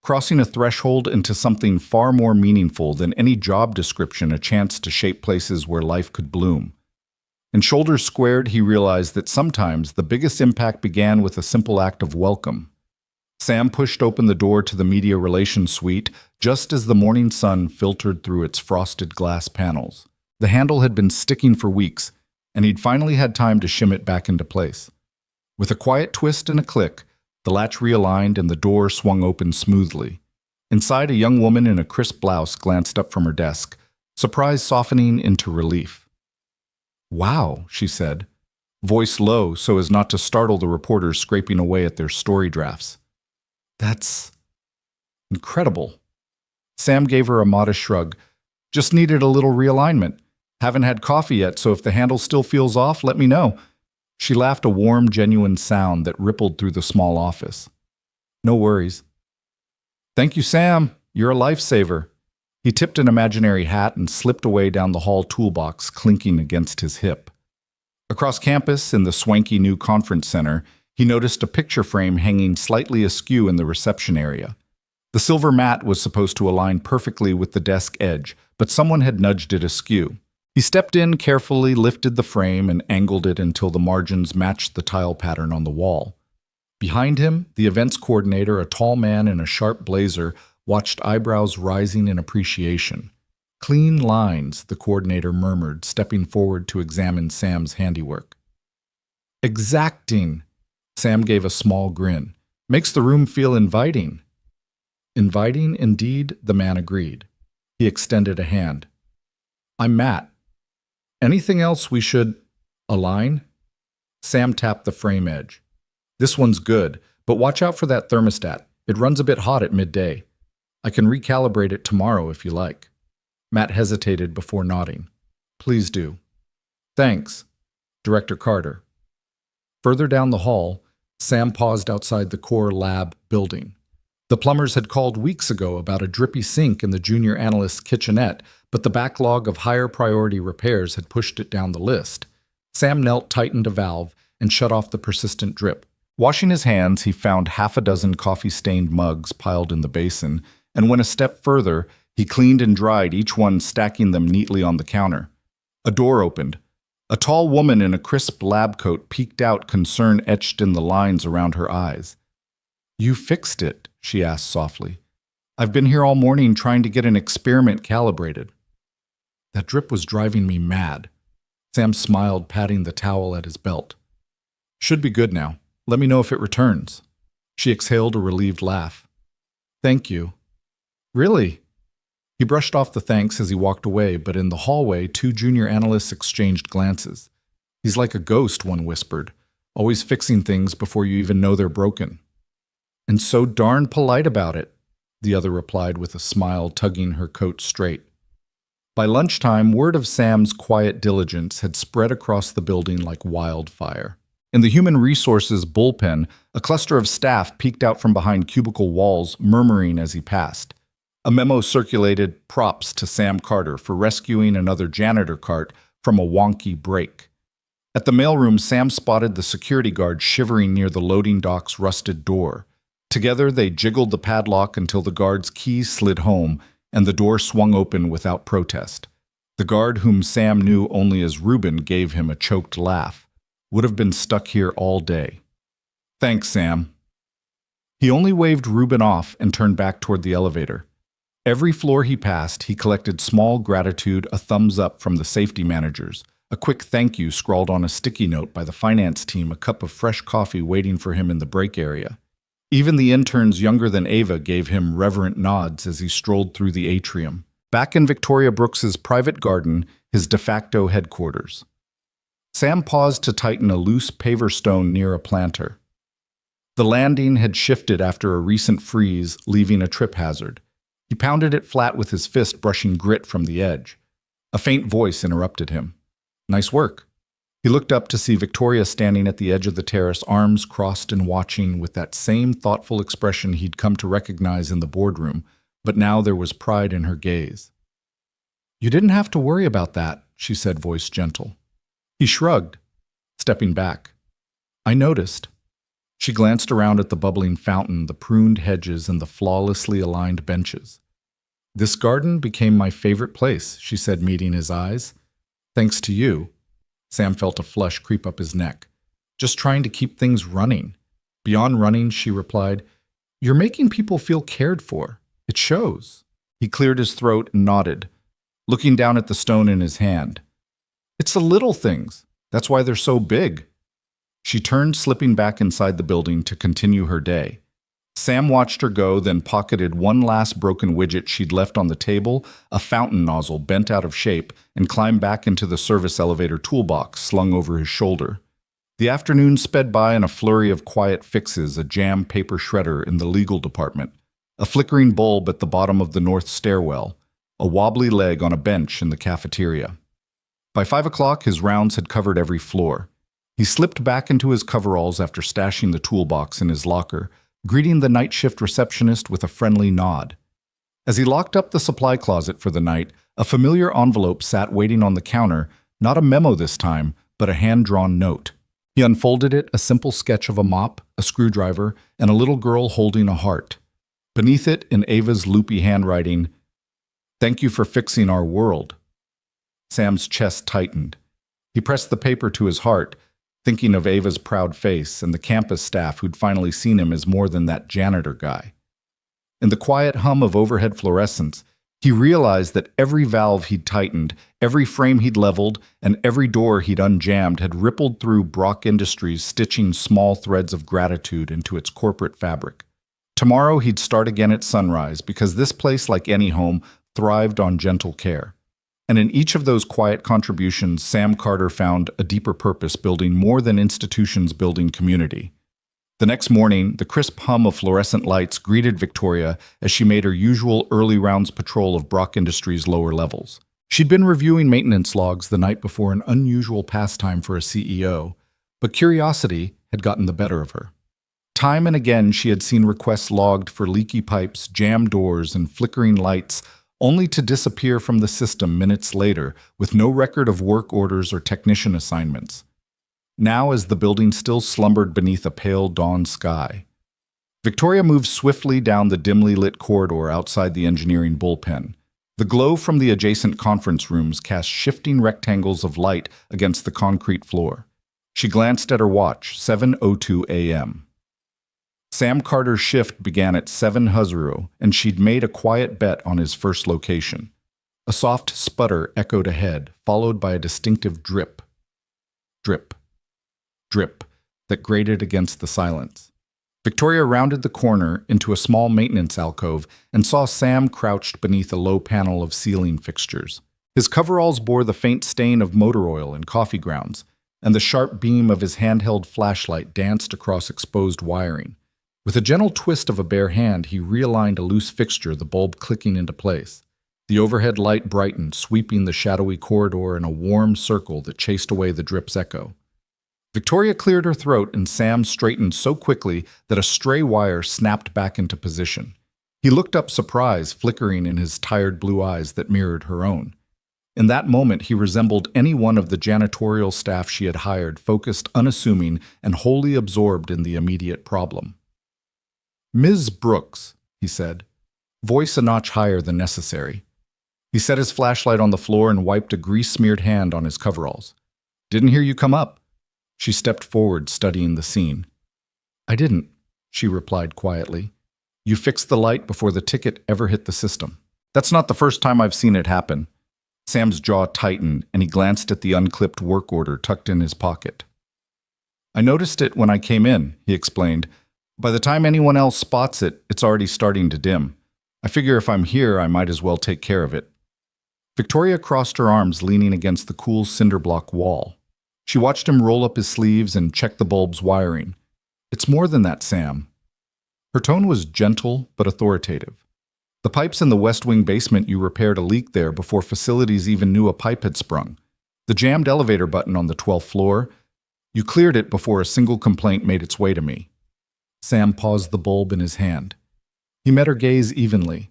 crossing a threshold into something far more meaningful than any job description, a chance to shape places where life could bloom. And shoulders squared, he realized that sometimes the biggest impact began with a simple act of welcome. Sam pushed open the door to the media relations suite just as the morning sun filtered through its frosted glass panels. The handle had been sticking for weeks, and he'd finally had time to shim it back into place. With a quiet twist and a click, the latch realigned and the door swung open smoothly. Inside, a young woman in a crisp blouse glanced up from her desk, surprise softening into relief. Wow, she said, voice low so as not to startle the reporters scraping away at their story drafts. That's incredible. Sam gave her a modest shrug. Just needed a little realignment. Haven't had coffee yet, so if the handle still feels off, let me know. She laughed, a warm, genuine sound that rippled through the small office. No worries. Thank you, Sam. You're a lifesaver. He tipped an imaginary hat and slipped away down the hall toolbox, clinking against his hip. Across campus, in the swanky new conference center, he noticed a picture frame hanging slightly askew in the reception area. The silver mat was supposed to align perfectly with the desk edge, but someone had nudged it askew. He stepped in, carefully lifted the frame, and angled it until the margins matched the tile pattern on the wall. Behind him, the events coordinator, a tall man in a sharp blazer, watched, eyebrows rising in appreciation. Clean lines, the coordinator murmured, stepping forward to examine Sam's handiwork. Exacting. Sam gave a small grin. Makes the room feel inviting. Inviting, indeed, the man agreed. He extended a hand. I'm Matt. Anything else we should align? Sam tapped the frame edge. This one's good, but watch out for that thermostat. It runs a bit hot at midday. I can recalibrate it tomorrow if you like. Matt hesitated before nodding. Please do. Thanks, Director Carter. Further down the hall, Sam paused outside the core lab building. The plumbers had called weeks ago about a drippy sink in the junior analyst's kitchenette, but the backlog of higher priority repairs had pushed it down the list. Sam knelt, tightened a valve, and shut off the persistent drip. Washing his hands, he found half a dozen coffee-stained mugs piled in the basin, and went a step further. He cleaned and dried each one, stacking them neatly on the counter. A door opened. A tall woman in a crisp lab coat peeked out, concern etched in the lines around her eyes. You fixed it, she asked softly. I've been here all morning trying to get an experiment calibrated. That drip was driving me mad. Sam smiled, patting the towel at his belt. Should be good now. Let me know if it returns. She exhaled a relieved laugh. Thank you. Really? He brushed off the thanks as he walked away, but in the hallway, two junior analysts exchanged glances. He's like a ghost, one whispered, always fixing things before you even know they're broken. And so darn polite about it, the other replied with a smile, tugging her coat straight. By lunchtime, word of Sam's quiet diligence had spread across the building like wildfire. In the human resources bullpen, a cluster of staff peeked out from behind cubicle walls, murmuring as he passed. A memo circulated, props to Sam Carter for rescuing another janitor cart from a wonky break. At the mailroom, Sam spotted the security guard shivering near the loading dock's rusted door. Together, they jiggled the padlock until the guard's keys slid home and the door swung open without protest. The guard, whom Sam knew only as Reuben, gave him a choked laugh. Would have been stuck here all day. Thanks, Sam. He only waved Reuben off and turned back toward the elevator. Every floor he passed, he collected small gratitude, a thumbs up from the safety managers, a quick thank you scrawled on a sticky note by the finance team, a cup of fresh coffee waiting for him in the break area. Even the interns younger than Ava gave him reverent nods as he strolled through the atrium, back in Victoria Brooks's private garden, his de facto headquarters. Sam paused to tighten a loose paver stone near a planter. The landing had shifted after a recent freeze, leaving a trip hazard. He pounded it flat with his fist, brushing grit from the edge. A faint voice interrupted him. Nice work. He looked up to see Victoria standing at the edge of the terrace, arms crossed and watching with that same thoughtful expression he'd come to recognize in the boardroom, but now there was pride in her gaze. You didn't have to worry about that, she said, voice gentle. He shrugged, stepping back. I noticed. She glanced around at the bubbling fountain, the pruned hedges, and the flawlessly aligned benches. This garden became my favorite place, she said, meeting his eyes. Thanks to you. Sam felt a flush creep up his neck. Just trying to keep things running. Beyond running, she replied, you're making people feel cared for. It shows. He cleared his throat and nodded, looking down at the stone in his hand. It's the little things. That's why they're so big. She turned, slipping back inside the building to continue her day. Sam watched her go, then pocketed one last broken widget she'd left on the table, a fountain nozzle bent out of shape, and climbed back into the service elevator toolbox slung over his shoulder. The afternoon sped by in a flurry of quiet fixes, a jam paper shredder in the legal department, a flickering bulb at the bottom of the north stairwell, a wobbly leg on a bench in the cafeteria. By 5 o'clock, his rounds had covered every floor. He slipped back into his coveralls after stashing the toolbox in his locker, greeting the night shift receptionist with a friendly nod. As he locked up the supply closet for the night, a familiar envelope sat waiting on the counter, not a memo this time, but a hand-drawn note. He unfolded it, a simple sketch of a mop, a screwdriver, and a little girl holding a heart. Beneath it, in Ava's loopy handwriting, "Thank you for fixing our world." Sam's chest tightened. He pressed the paper to his heart, thinking of Ava's proud face and the campus staff who'd finally seen him as more than that janitor guy. In the quiet hum of overhead fluorescence, he realized that every valve he'd tightened, every frame he'd leveled, and every door he'd unjammed had rippled through Brock Industries, stitching small threads of gratitude into its corporate fabric. Tomorrow he'd start again at sunrise, because this place, like any home, thrived on gentle care. And in each of those quiet contributions, Sam Carter found a deeper purpose, building more than institutions, building community. The next morning, the crisp hum of fluorescent lights greeted Victoria as she made her usual early rounds patrol of Brock Industries' lower levels. She'd been reviewing maintenance logs the night before, an unusual pastime for a CEO, but curiosity had gotten the better of her. Time and again, she had seen requests logged for leaky pipes, jammed doors, and flickering lights, only to disappear from the system minutes later with no record of work orders or technician assignments. Now, as the building still slumbered beneath a pale dawn sky, Victoria moved swiftly down the dimly lit corridor outside the engineering bullpen. The glow from the adjacent conference rooms cast shifting rectangles of light against the concrete floor. She glanced at her watch, 7:02 a.m. Sam Carter's shift began at 7:00, and she'd made a quiet bet on his first location. A soft sputter echoed ahead, followed by a distinctive drip, drip, drip that grated against the silence. Victoria rounded the corner into a small maintenance alcove and saw Sam crouched beneath a low panel of ceiling fixtures. His coveralls bore the faint stain of motor oil and coffee grounds, and the sharp beam of his handheld flashlight danced across exposed wiring. With a gentle twist of a bare hand, he realigned a loose fixture, the bulb clicking into place. The overhead light brightened, sweeping the shadowy corridor in a warm circle that chased away the drip's echo. Victoria cleared her throat, and Sam straightened so quickly that a stray wire snapped back into position. He looked up, surprise flickering in his tired blue eyes that mirrored her own. In that moment, he resembled any one of the janitorial staff she had hired, focused, unassuming, and wholly absorbed in the immediate problem. "Ms. Brooks," he said, voice a notch higher than necessary. He set his flashlight on the floor and wiped a grease-smeared hand on his coveralls. "Didn't hear you come up." She stepped forward, studying the scene. "I didn't," she replied quietly. "You fixed the light before the ticket ever hit the system." "That's not the first time I've seen it happen." Sam's jaw tightened, and he glanced at the unclipped work order tucked in his pocket. "I noticed it when I came in," he explained. "By the time anyone else spots it, it's already starting to dim. I figure if I'm here, I might as well take care of it." Victoria crossed her arms, leaning against the cool cinderblock wall. She watched him roll up his sleeves and check the bulb's wiring. "It's more than that, Sam." Her tone was gentle but authoritative. "The pipes in the West Wing basement, you repaired a leak there before facilities even knew a pipe had sprung. The jammed elevator button on the 12th floor, you cleared it before a single complaint made its way to me." Sam paused the bulb in his hand. He met her gaze evenly.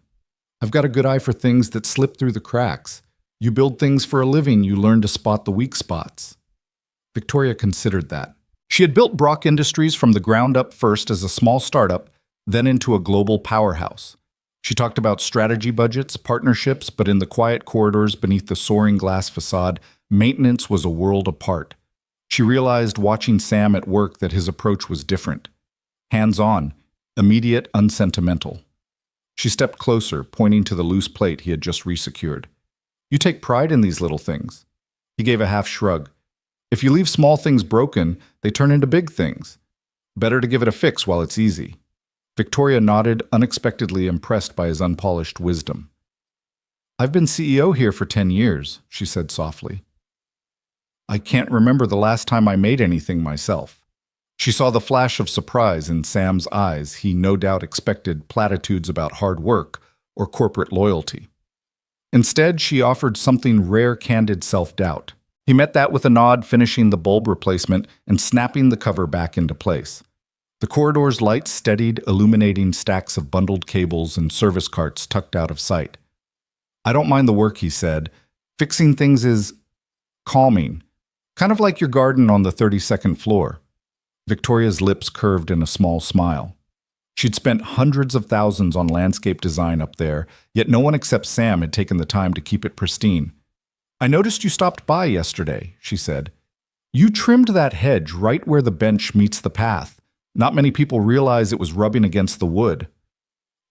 "I've got a good eye for things that slip through the cracks. You build things for a living, you learn to spot the weak spots." Victoria considered that. She had built Brock Industries from the ground up, first as a small startup, then into a global powerhouse. She talked about strategy budgets, partnerships, but in the quiet corridors beneath the soaring glass facade, maintenance was a world apart. She realized watching Sam at work that his approach was different. Hands-on, immediate, unsentimental. She stepped closer, pointing to the loose plate he had just resecured. "You take pride in these little things." He gave a half shrug. "If you leave small things broken, they turn into big things. Better to give it a fix while it's easy." Victoria nodded, unexpectedly impressed by his unpolished wisdom. "I've been CEO here for 10 years, she said softly. "I can't remember the last time I made anything myself." She saw the flash of surprise in Sam's eyes. He no doubt expected platitudes about hard work or corporate loyalty. Instead, she offered something rare, candid self-doubt. He met that with a nod, finishing the bulb replacement and snapping the cover back into place. The corridor's lights steadied, illuminating stacks of bundled cables and service carts tucked out of sight. "I don't mind the work," he said. "Fixing things is calming, kind of like your garden on the 32nd floor." Victoria's lips curved in a small smile. She'd spent hundreds of thousands on landscape design up there, yet no one except Sam had taken the time to keep it pristine. "I noticed you stopped by yesterday," she said. "You trimmed that hedge right where the bench meets the path. Not many people realize it was rubbing against the wood."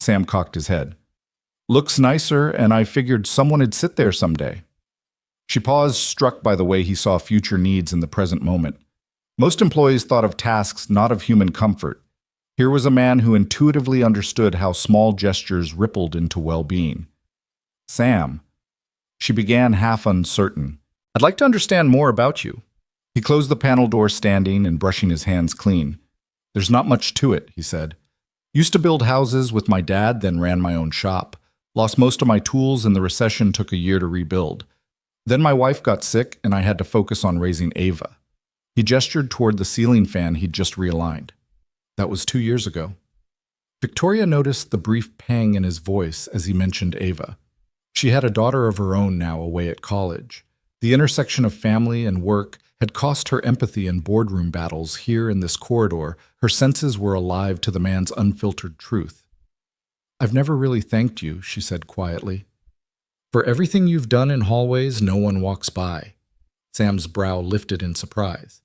Sam cocked his head. "Looks nicer, and I figured someone would sit there someday." She paused, struck by the way he saw future needs in the present moment. Most employees thought of tasks, not of human comfort. Here was a man who intuitively understood how small gestures rippled into well-being. "Sam," she began, half uncertain, "I'd like to understand more about you." He closed the panel door, standing and brushing his hands clean. "There's not much to it," he said. "Used to build houses with my dad, then ran my own shop. Lost most of my tools, and the recession took a year to rebuild. Then my wife got sick, and I had to focus on raising Ava." He gestured toward the ceiling fan he'd just realigned. "That was 2 years ago." Victoria noticed the brief pang in his voice as he mentioned Ava. She had a daughter of her own now away at college. The intersection of family and work had cost her empathy in boardroom battles. Here in this corridor, her senses were alive to the man's unfiltered truth. "I've never really thanked you," she said quietly. "For everything you've done in hallways no one walks by." Sam's brow lifted in surprise.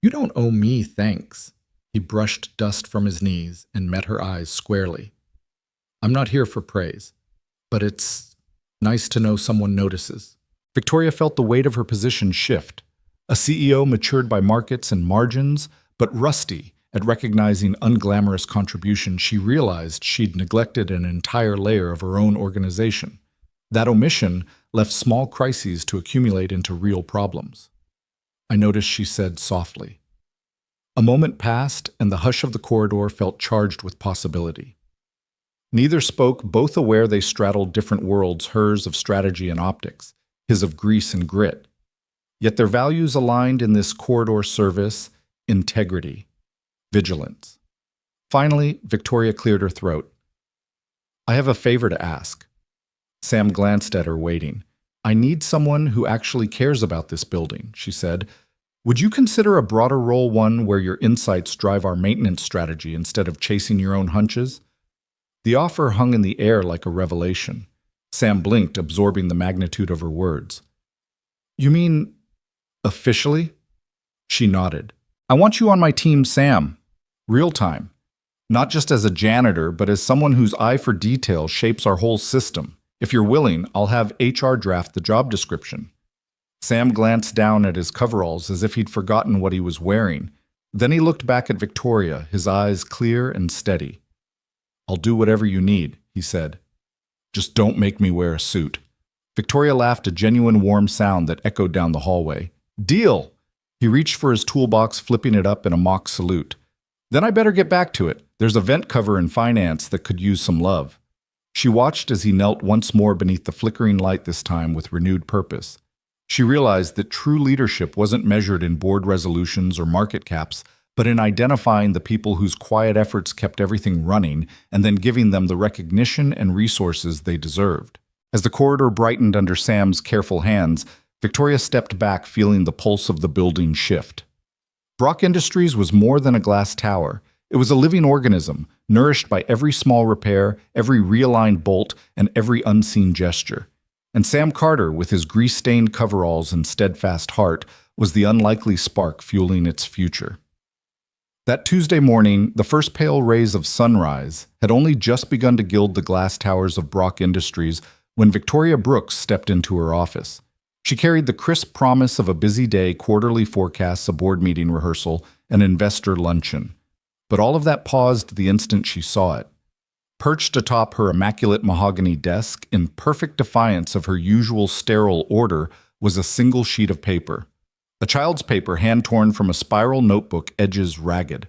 "You don't owe me thanks." He brushed dust from his knees and met her eyes squarely. "I'm not here for praise, but it's nice to know someone notices." Victoria felt the weight of her position shift. A CEO matured by markets and margins, but rusty at recognizing unglamorous contribution. She realized she'd neglected an entire layer of her own organization. That omission left small crises to accumulate into real problems. "I noticed," she said softly. A moment passed, and the hush of the corridor felt charged with possibility. Neither spoke, both aware they straddled different worlds, hers of strategy and optics, his of grease and grit. Yet their values aligned in this corridor: service, integrity, vigilance. Finally, Victoria cleared her throat. "I have a favor to ask." Sam glanced at her, waiting. I need someone who actually cares about this building, she said. Would you consider a broader role one where your insights drive our maintenance strategy instead of chasing your own hunches? The offer hung in the air like a revelation. Sam blinked, absorbing the magnitude of her words. You mean, officially? She nodded. I want you on my team, Sam. Real time. Not just as a janitor, but as someone whose eye for detail shapes our whole system. If you're willing, I'll have HR draft the job description. Sam glanced down at his coveralls as if he'd forgotten what he was wearing. Then he looked back at Victoria, his eyes clear and steady. I'll do whatever you need, he said. Just don't make me wear a suit. Victoria laughed, a genuine warm sound that echoed down the hallway. Deal! He reached for his toolbox, flipping it up in a mock salute. Then I better get back to it. There's a vent cover in finance that could use some love. She watched as he knelt once more beneath the flickering light, this time with renewed purpose. She realized that true leadership wasn't measured in board resolutions or market caps, but in identifying the people whose quiet efforts kept everything running and then giving them the recognition and resources they deserved. As the corridor brightened under Sam's careful hands, Victoria stepped back, feeling the pulse of the building shift. Brock Industries was more than a glass tower. It was a living organism, nourished by every small repair, every realigned bolt, and every unseen gesture. And Sam Carter, with his grease-stained coveralls and steadfast heart, was the unlikely spark fueling its future. That Tuesday morning, the first pale rays of sunrise had only just begun to gild the glass towers of Brock Industries when Victoria Brooks stepped into her office. She carried the crisp promise of a busy day, quarterly forecasts, a board meeting rehearsal, an investor luncheon. But all of that paused the instant she saw it. Perched atop her immaculate mahogany desk, in perfect defiance of her usual sterile order, was a single sheet of paper. A child's paper, hand-torn from a spiral notebook, edges ragged.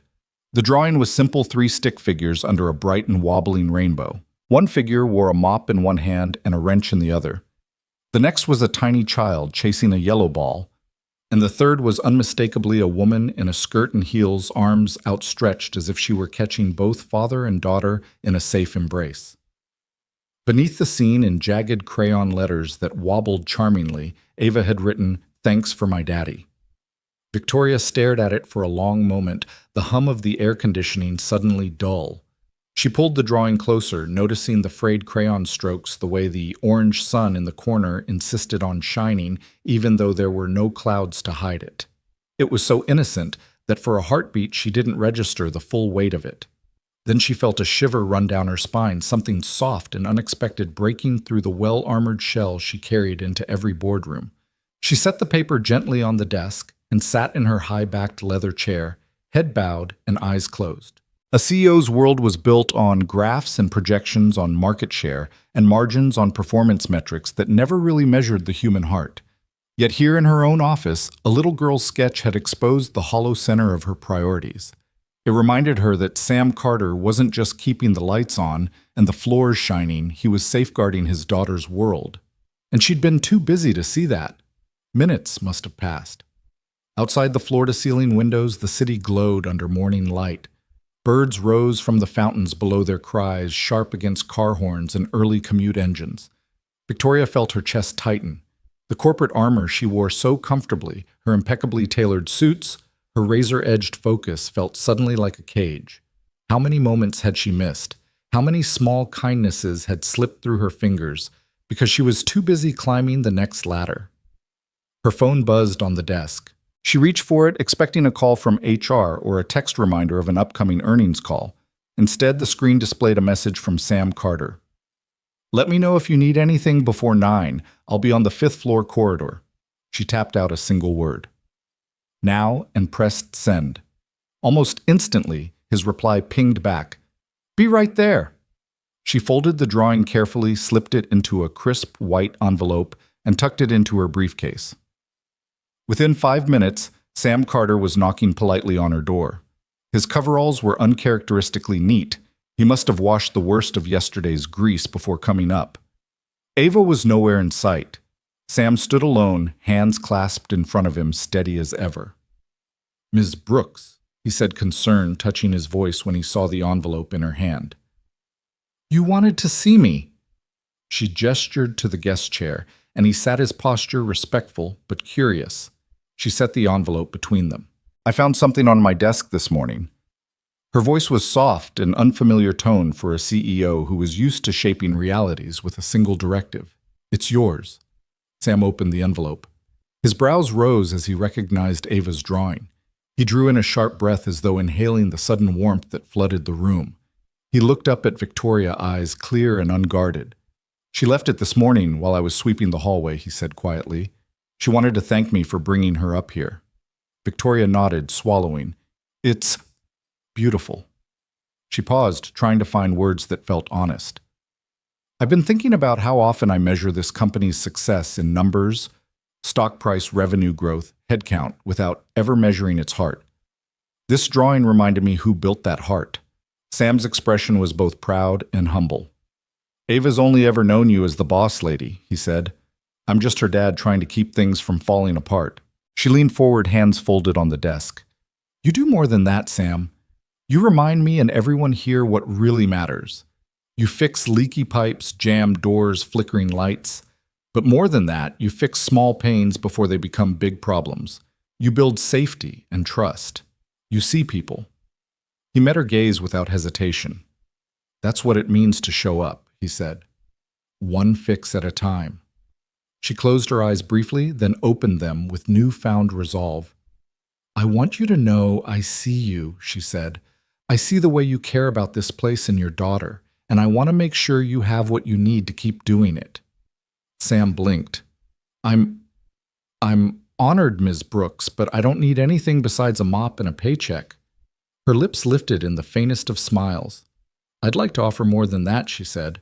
The drawing was simple 3 stick figures under a bright and wobbling rainbow. One figure wore a mop in one hand and a wrench in the other. The next was a tiny child chasing a yellow ball, and the third was unmistakably a woman in a skirt and heels, arms outstretched as if she were catching both father and daughter in a safe embrace. Beneath the scene, in jagged crayon letters that wobbled charmingly, Ava had written, "Thanks for my daddy." Victoria stared at it for a long moment, the hum of the air conditioning suddenly dull. She pulled the drawing closer, noticing the frayed crayon strokes, the way the orange sun in the corner insisted on shining, even though there were no clouds to hide it. It was so innocent that for a heartbeat she didn't register the full weight of it. Then she felt a shiver run down her spine, something soft and unexpected breaking through the well-armored shell she carried into every boardroom. She set the paper gently on the desk and sat in her high-backed leather chair, head bowed and eyes closed. A CEO's world was built on graphs and projections on market share and margins on performance metrics that never really measured the human heart. Yet here in her own office, a little girl's sketch had exposed the hollow center of her priorities. It reminded her that Sam Carter wasn't just keeping the lights on and the floors shining, he was safeguarding his daughter's world. And she'd been too busy to see that. Minutes must have passed. Outside the floor-to-ceiling windows, the city glowed under morning light. Birds rose from the fountains below, their cries sharp against car horns and early commute engines. Victoria felt her chest tighten. The corporate armor she wore so comfortably, her impeccably tailored suits, her razor-edged focus felt suddenly like a cage. How many moments had she missed? How many small kindnesses had slipped through her fingers because she was too busy climbing the next ladder? Her phone buzzed on the desk. She reached for it, expecting a call from HR or a text reminder of an upcoming earnings call. Instead, the screen displayed a message from Sam Carter. "Let me know if you need anything before 9. I'll be on the 5th floor corridor." She tapped out a single word. "Now," and pressed send. Almost instantly, his reply pinged back. "Be right there." She folded the drawing carefully, slipped it into a crisp white envelope, and tucked it into her briefcase. Within 5 minutes, Sam Carter was knocking politely on her door. His coveralls were uncharacteristically neat. He must have washed the worst of yesterday's grease before coming up. Ava was nowhere in sight. Sam stood alone, hands clasped in front of him, steady as ever. "Ms. Brooks," he said, concern touching his voice when he saw the envelope in her hand. "You wanted to see me." She gestured to the guest chair, and he sat his posture respectful but curious. She set the envelope between them. I found something on my desk this morning. Her voice was soft and unfamiliar tone for a CEO who was used to shaping realities with a single directive. It's yours. Sam opened the envelope. His brows rose as he recognized Ava's drawing. He drew in a sharp breath as though inhaling the sudden warmth that flooded the room. He looked up at Victoria, eyes clear and unguarded. She left it this morning while I was sweeping the hallway, he said quietly. She wanted to thank me for bringing her up here. Victoria nodded, swallowing. It's beautiful. She paused, trying to find words that felt honest. I've been thinking about how often I measure this company's success in numbers, stock price, revenue growth, headcount, without ever measuring its heart. This drawing reminded me who built that heart. Sam's expression was both proud and humble. Ava's only ever known you as the boss lady, he said. I'm just her dad trying to keep things from falling apart. She leaned forward, hands folded on the desk. You do more than that, Sam. You remind me and everyone here what really matters. You fix leaky pipes, jammed doors, flickering lights. But more than that, you fix small pains before they become big problems. You build safety and trust. You see people. He met her gaze without hesitation. That's what it means to show up, he said. One fix at a time. She closed her eyes briefly, then opened them with newfound resolve. I want you to know I see you, she said. I see the way you care about this place and your daughter, and I want to make sure you have what you need to keep doing it. Sam blinked. I'm honored, Ms. Brooks, but I don't need anything besides a mop and a paycheck. Her lips lifted in the faintest of smiles. I'd like to offer more than that, she said.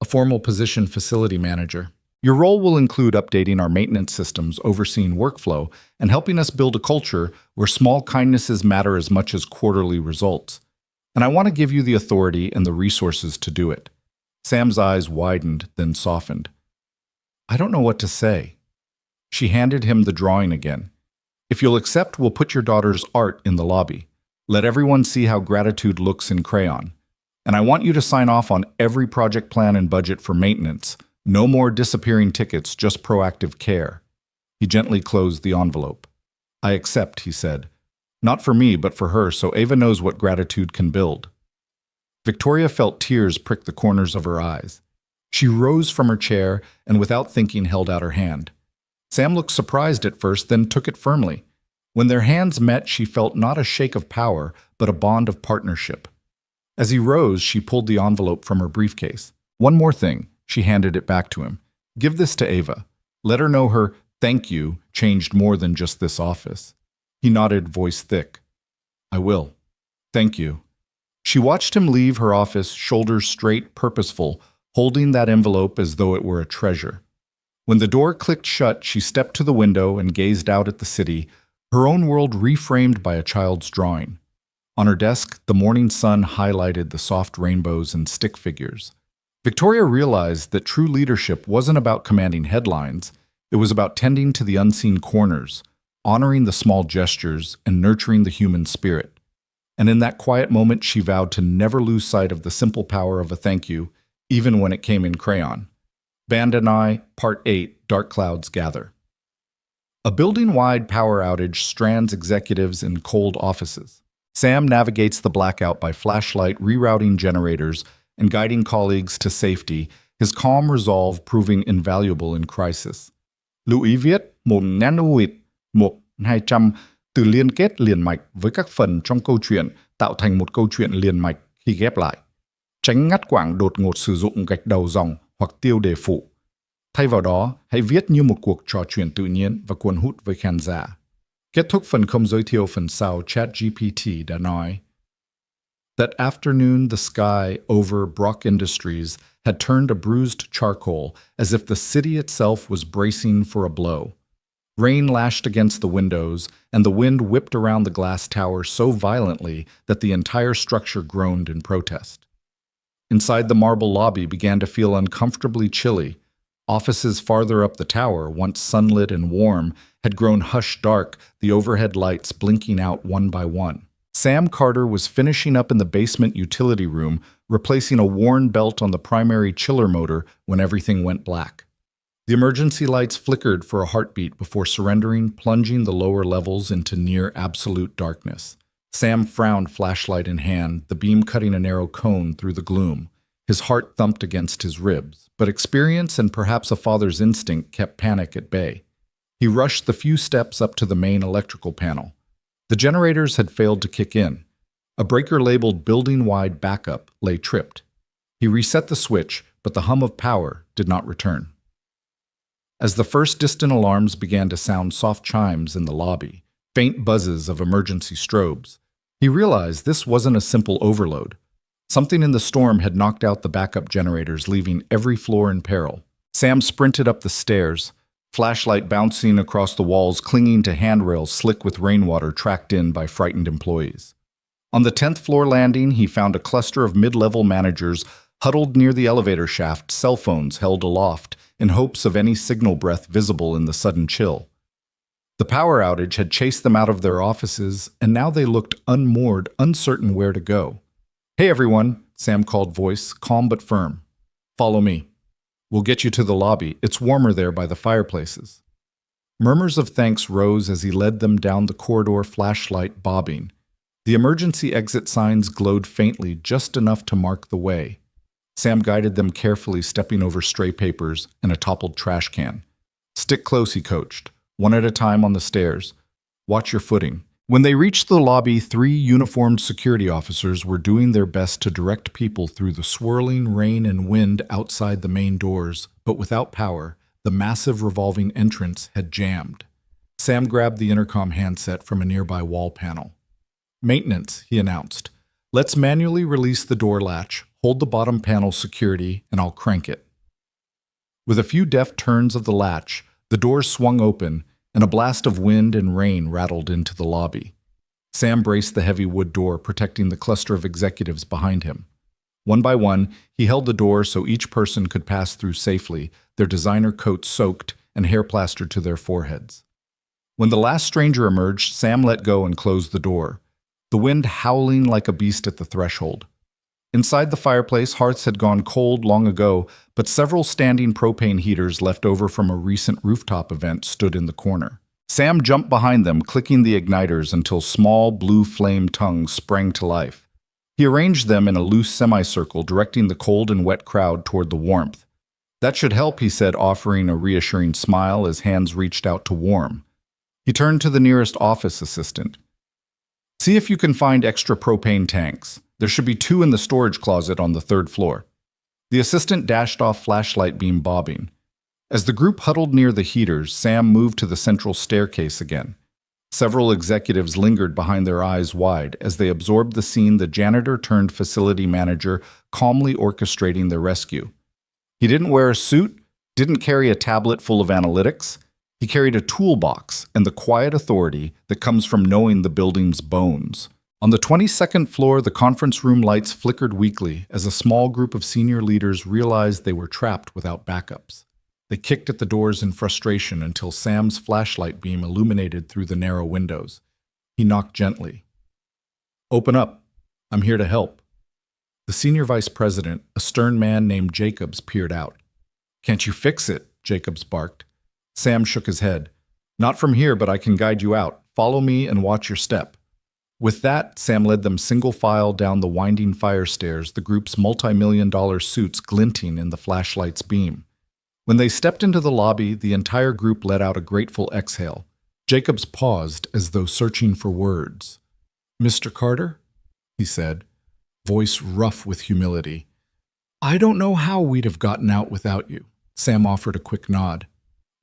A formal position, facility manager. Your role will include updating our maintenance systems, overseeing workflow, and helping us build a culture where small kindnesses matter as much as quarterly results. And I want to give you the authority and the resources to do it. Sam's eyes widened, then softened. I don't know what to say. She handed him the drawing again. If you'll accept, we'll put your daughter's art in the lobby. Let everyone see how gratitude looks in crayon. And I want you to sign off on every project plan and budget for maintenance. No more disappearing tickets, just proactive care. He gently closed the envelope. I accept, he said. Not for me, but for her, so Ava knows what gratitude can build. Victoria felt tears prick the corners of her eyes. She rose from her chair and without thinking held out her hand. Sam looked surprised at first, then took it firmly. When their hands met, she felt not a shake of power, but a bond of partnership. As he rose, she pulled the envelope from her briefcase. One more thing. She handed it back to him. Give this to Ava. Let her know her thank you changed more than just this office. He nodded, voice thick. I will. Thank you. She watched him leave her office, shoulders straight, purposeful, holding that envelope as though it were a treasure. When the door clicked shut, she stepped to the window and gazed out at the city, her own world reframed by a child's drawing. On her desk, the morning sun highlighted the soft rainbows and stick figures. Victoria realized that true leadership wasn't about commanding headlines. It was about tending to the unseen corners, honoring the small gestures, and nurturing the human spirit. And in that quiet moment, she vowed to never lose sight of the simple power of a thank you, even when it came in crayon. Band and I, Part 8, Dark Clouds Gather. A building-wide power outage strands executives in cold offices. Sam navigates the blackout by flashlight, rerouting generators, and guiding colleagues to safety, his calm resolve proving invaluable in crisis. Lưu ý viết một nanoid 1-200 từ liên kết liền mạch với các phần trong câu chuyện tạo thành một câu chuyện liền mạch khi ghép lại. Tránh ngắt quãng đột ngột sử dụng gạch đầu dòng hoặc tiêu đề phụ. Thay vào đó, hãy viết như một cuộc trò chuyện tự nhiên và cuốn hút với khán giả. Kết thúc phần không giới thiệu phần sau, ChatGPT đã nói. That afternoon, the sky over Brock Industries had turned a bruised charcoal, as if the city itself was bracing for a blow. Rain lashed against the windows, and the wind whipped around the glass tower so violently that the entire structure groaned in protest. Inside, the marble lobby began to feel uncomfortably chilly. Offices farther up the tower, once sunlit and warm, had grown hush-dark, the overhead lights blinking out one by one. Sam Carter was finishing up in the basement utility room, replacing a worn belt on the primary chiller motor when everything went black. The emergency lights flickered for a heartbeat before surrendering, plunging the lower levels into near absolute darkness. Sam frowned, flashlight in hand, the beam cutting a narrow cone through the gloom. His heart thumped against his ribs, but experience and perhaps a father's instinct kept panic at bay. He rushed the few steps up to the main electrical panel. The generators had failed to kick in. A breaker labeled building-wide backup lay tripped. He reset the switch, but the hum of power did not return. As the first distant alarms began to sound soft chimes in the lobby, faint buzzes of emergency strobes, he realized this wasn't a simple overload. Something in the storm had knocked out the backup generators, leaving every floor in peril. Sam sprinted up the stairs, flashlight bouncing across the walls, clinging to handrails slick with rainwater tracked in by frightened employees. On the 10th floor landing, he found a cluster of mid-level managers huddled near the elevator shaft, cell phones held aloft in hopes of any signal breath visible in the sudden chill. The power outage had chased them out of their offices, and now they looked unmoored, uncertain where to go. "Hey everyone," Sam called, voice calm but firm. "Follow me. We'll get you to the lobby. It's warmer there by the fireplaces." Murmurs of thanks rose as he led them down the corridor, flashlight bobbing. The emergency exit signs glowed faintly, just enough to mark the way. Sam guided them carefully, stepping over stray papers and a toppled trash can. "Stick close," he coached, one at a time on the stairs. "Watch your footing." When they reached the lobby, 3 uniformed security officers were doing their best to direct people through the swirling rain and wind outside the main doors, but without power, the massive revolving entrance had jammed. Sam grabbed the intercom handset from a nearby wall panel. "Maintenance," he announced. "Let's manually release the door latch, hold the bottom panel security, and I'll crank it." With a few deft turns of the latch, the doors swung open, and a blast of wind and rain rattled into the lobby. Sam braced the heavy wood door, protecting the cluster of executives behind him. One by one, he held the door so each person could pass through safely, their designer coats soaked and hair plastered to their foreheads. When the last stranger emerged, Sam let go and closed the door, the wind howling like a beast at the threshold. Inside the fireplace, hearths had gone cold long ago, but several standing propane heaters left over from a recent rooftop event stood in the corner. Sam jumped behind them, clicking the igniters until small blue flame tongues sprang to life. He arranged them in a loose semicircle, directing the cold and wet crowd toward the warmth. "That should help," he said, offering a reassuring smile as hands reached out to warm. He turned to the nearest office assistant. "See if you can find extra propane tanks. There should be 2 in the storage closet on the 3rd floor." The assistant dashed off, flashlight beam bobbing. As the group huddled near the heaters, Sam moved to the central staircase again. Several executives lingered behind, their eyes wide as they absorbed the scene, the janitor turned facility manager calmly orchestrating their rescue. He didn't wear a suit, didn't carry a tablet full of analytics. He carried a toolbox and the quiet authority that comes from knowing the building's bones. On the 22nd floor, the conference room lights flickered weakly as a small group of senior leaders realized they were trapped without backups. They kicked at the doors in frustration until Sam's flashlight beam illuminated through the narrow windows. He knocked gently. "Open up. I'm here to help." The senior vice president, a stern man named Jacobs, peered out. "Can't you fix it?" Jacobs barked. Sam shook his head. "Not from here, but I can guide you out. Follow me and watch your step." With that, Sam led them single file down the winding fire stairs, the group's multi-million-dollar suits glinting in the flashlight's beam. When they stepped into the lobby, the entire group let out a grateful exhale. Jacobs paused as though searching for words. "Mr. Carter?" he said, voice rough with humility. "I don't know how we'd have gotten out without you." Sam offered a quick nod.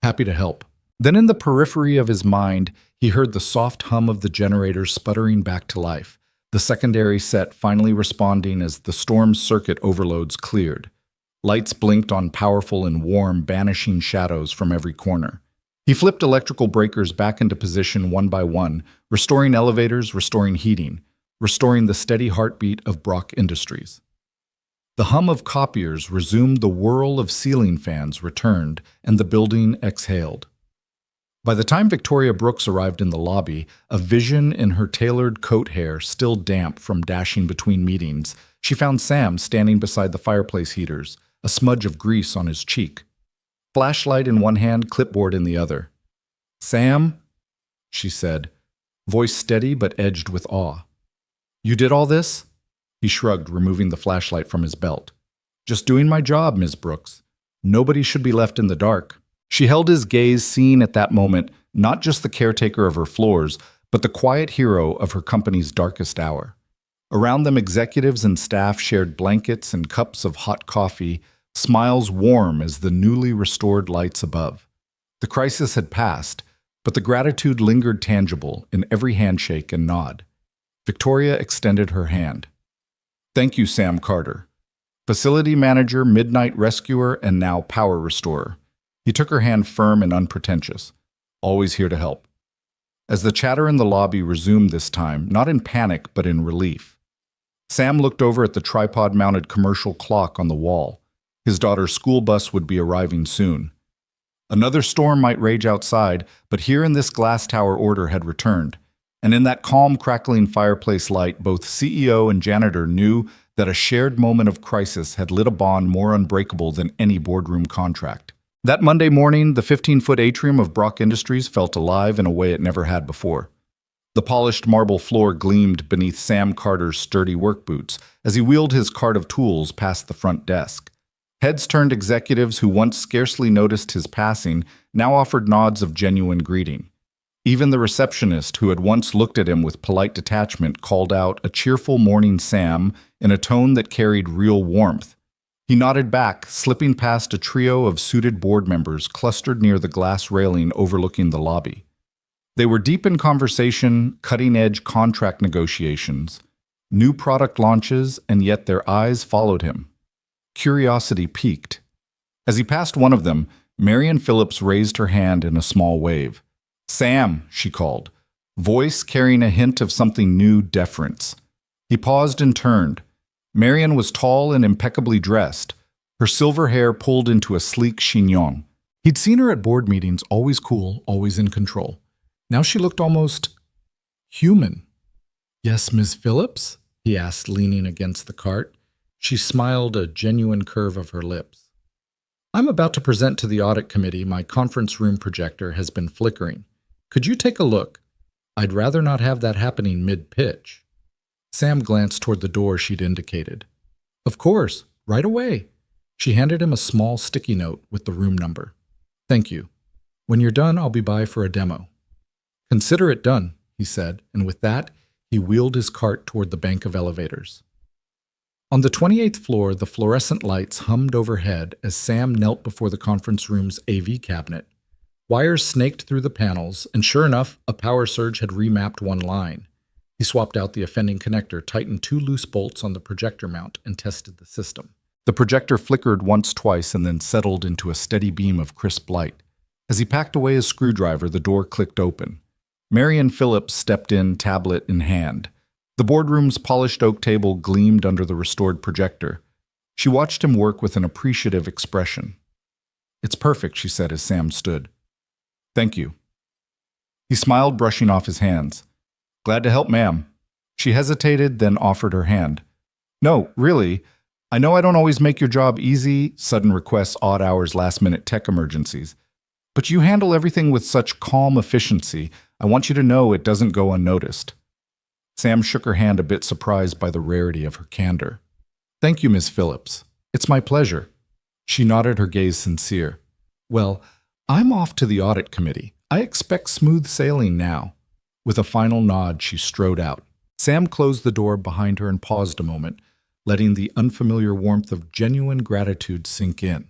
"Happy to help." Then in the periphery of his mind, he heard the soft hum of the generators sputtering back to life, the secondary set finally responding as the storm's circuit overloads cleared. Lights blinked on powerful and warm, banishing shadows from every corner. He flipped electrical breakers back into position one by one, restoring elevators, restoring heating, restoring the steady heartbeat of Brock Industries. The hum of copiers resumed, the whirl of ceiling fans returned, and the building exhaled. By the time Victoria Brooks arrived in the lobby, a vision in her tailored coat hair still damp from dashing between meetings, she found Sam standing beside the fireplace heaters, a smudge of grease on his cheek. flashlight in one hand, clipboard in the other. "Sam," she said, voice steady but edged with awe. "You did all this?" He shrugged, removing the flashlight from his belt. "Just doing my job, Ms. Brooks. Nobody should be left in the dark." She held his gaze, seeing at that moment not just the caretaker of her floors, but the quiet hero of her company's darkest hour. Around them, executives and staff shared blankets and cups of hot coffee, smiles warm as the newly restored lights above. The crisis had passed, but the gratitude lingered tangible in every handshake and nod. Victoria extended her hand. "Thank you, Sam Carter. Facility manager, midnight rescuer, and now power restorer." He took her hand firm and unpretentious. "Always here to help." As the chatter in the lobby resumed this time, not in panic but in relief, Sam looked over at the tripod-mounted commercial clock on the wall. His daughter's school bus would be arriving soon. Another storm might rage outside, but here in this glass tower order had returned. And in that calm, crackling fireplace light, both CEO and janitor knew that a shared moment of crisis had lit a bond more unbreakable than any boardroom contract. That Monday morning, the 15-foot atrium of Brock Industries felt alive in a way it never had before. The polished marble floor gleamed beneath Sam Carter's sturdy work boots as he wheeled his cart of tools past the front desk. Heads turned executives who once scarcely noticed his passing now offered nods of genuine greeting. Even the receptionist, who had once looked at him with polite detachment, called out a cheerful "Morning, Sam" in a tone that carried real warmth. He nodded back, slipping past a trio of suited board members clustered near the glass railing overlooking the lobby. They were deep in conversation, cutting-edge contract negotiations, new product launches, and yet their eyes followed him. Curiosity piqued. As he passed one of them, Marian Phillips raised her hand in a small wave. "Sam," she called, voice carrying a hint of something new, deference. He paused and turned. Marian was tall and impeccably dressed, her silver hair pulled into a sleek chignon. He'd seen her at board meetings, always cool, always in control. Now she looked almost human. "Yes, Ms. Phillips?" he asked, leaning against the cart. She smiled, a genuine curve of her lips. "I'm about to present to the audit committee. My conference room projector has been flickering. Could you take a look? I'd rather not have that happening mid-pitch." Sam glanced toward the door she'd indicated. "Of course, right away." She handed him a small sticky note with the room number. "Thank you. When you're done, I'll be by for a demo." "Consider it done," he said, and with that, he wheeled his cart toward the bank of elevators. On the 28th floor, the fluorescent lights hummed overhead as Sam knelt before the conference room's AV cabinet. Wires snaked through the panels, and sure enough, a power surge had remapped one line. He swapped out the offending connector, tightened 2 loose bolts on the projector mount, and tested the system. The projector flickered once, twice, and then settled into a steady beam of crisp light. As he packed away his screwdriver, the door clicked open. Marian Phillips stepped in, tablet in hand. The boardroom's polished oak table gleamed under the restored projector. She watched him work with an appreciative expression. "It's perfect," she said as Sam stood. "Thank you." He smiled, brushing off his hands. "Glad to help, ma'am." She hesitated, then offered her hand. "No, really. I know I don't always make your job easy, sudden requests, odd hours, last-minute tech emergencies. But you handle everything with such calm efficiency. I want you to know it doesn't go unnoticed." Sam shook her hand, a bit surprised by the rarity of her candor. "Thank you, Miss Phillips. It's my pleasure." She nodded, her gaze sincere. "Well, I'm off to the audit committee. I expect smooth sailing now." With a final nod, she strode out. Sam closed the door behind her and paused a moment, letting the unfamiliar warmth of genuine gratitude sink in.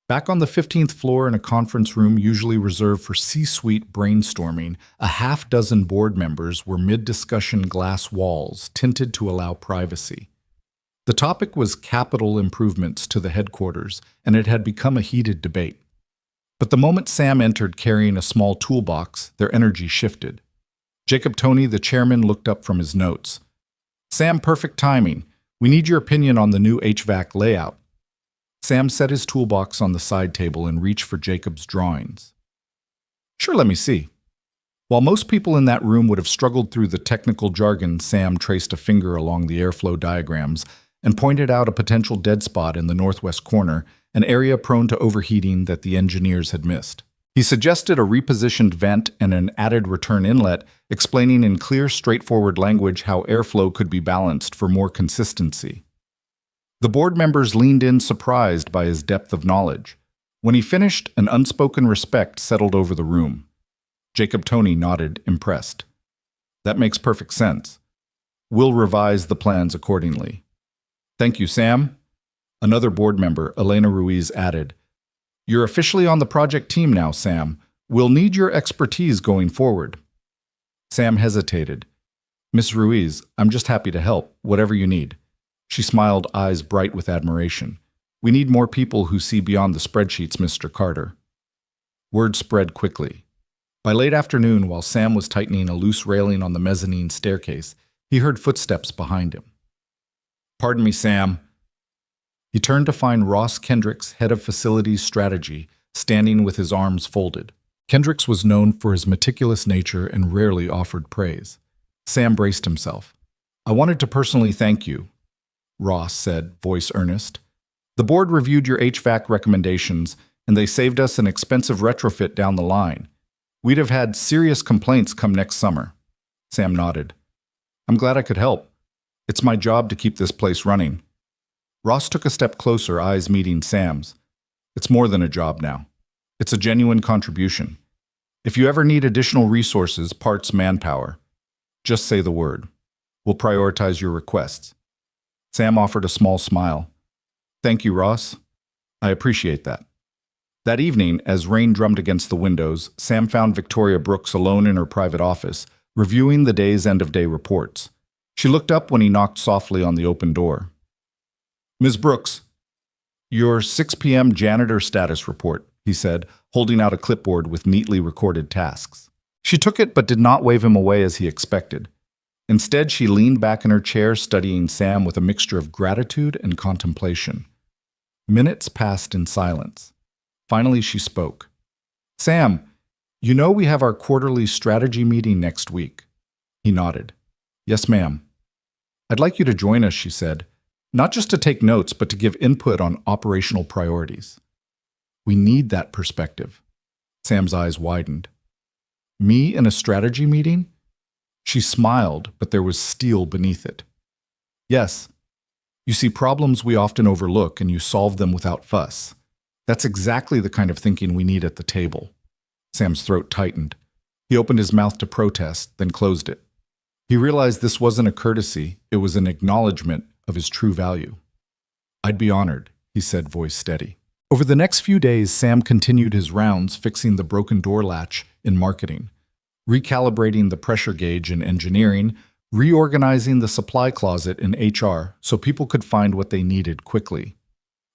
Back on the 15th floor in a conference room usually reserved for C-suite brainstorming, a half-dozen board members were mid-discussion glass walls, tinted to allow privacy. The topic was capital improvements to the headquarters, and it had become a heated debate. But the moment Sam entered carrying a small toolbox, their energy shifted. Jacob Toney, the chairman, looked up from his notes. "Sam, perfect timing. We need your opinion on the new HVAC layout." Sam set his toolbox on the side table and reached for Jacob's drawings. "Sure, let me see." While most people in that room would have struggled through the technical jargon, Sam traced a finger along the airflow diagrams and pointed out a potential dead spot in the northwest corner, an area prone to overheating that the engineers had missed. He suggested a repositioned vent and an added return inlet, explaining in clear, straightforward language how airflow could be balanced for more consistency. The board members leaned in surprised by his depth of knowledge. When he finished, an unspoken respect settled over the room. Jacob Toney nodded, impressed. That makes perfect sense. We'll revise the plans accordingly. Thank you, Sam. Another board member, Elena Ruiz, added, You're officially on the project team now, Sam. We'll need your expertise going forward. Sam hesitated. Miss Ruiz, I'm just happy to help, whatever you need. She smiled, eyes bright with admiration. We need more people who see beyond the spreadsheets, Mr. Carter. Word spread quickly. By late afternoon, while Sam was tightening a loose railing on the mezzanine staircase, he heard footsteps behind him. Pardon me, Sam. He turned to find Ross Kendricks, head of facilities strategy, standing with his arms folded. Kendricks was known for his meticulous nature and rarely offered praise. Sam braced himself. I wanted to personally thank you, Ross said, voice earnest. The board reviewed your HVAC recommendations, and they saved us an expensive retrofit down the line. We'd have had serious complaints come next summer. Sam nodded. I'm glad I could help. It's my job to keep this place running. Ross took a step closer, eyes meeting Sam's. It's more than a job now. It's a genuine contribution. If you ever need additional resources, parts, manpower, just say the word. We'll prioritize your requests. Sam offered a small smile. Thank you, Ross. I appreciate that. That evening, as rain drummed against the windows, Sam found Victoria Brooks alone in her private office, reviewing the day's end-of-day reports. She looked up when he knocked softly on the open door. Ms. Brooks, your 6 p.m. janitor status report, he said, holding out a clipboard with neatly recorded tasks. She took it but did not wave him away as he expected. Instead, she leaned back in her chair, studying Sam with a mixture of gratitude and contemplation. Minutes passed in silence. Finally, she spoke. Sam, you know we have our quarterly strategy meeting next week. He nodded. Yes, ma'am. I'd like you to join us, she said, not just to take notes, but to give input on operational priorities. We need that perspective. Sam's eyes widened. Me in a strategy meeting? She smiled, but there was steel beneath it. Yes. You see problems we often overlook and you solve them without fuss. That's exactly the kind of thinking we need at the table. Sam's throat tightened. He opened his mouth to protest, then closed it. He realized this wasn't a courtesy, it was an acknowledgement of his true value. I'd be honored, he said, voice steady. Over the next few days, Sam continued his rounds fixing the broken door latch in marketing, recalibrating the pressure gauge in engineering, reorganizing the supply closet in HR so people could find what they needed quickly.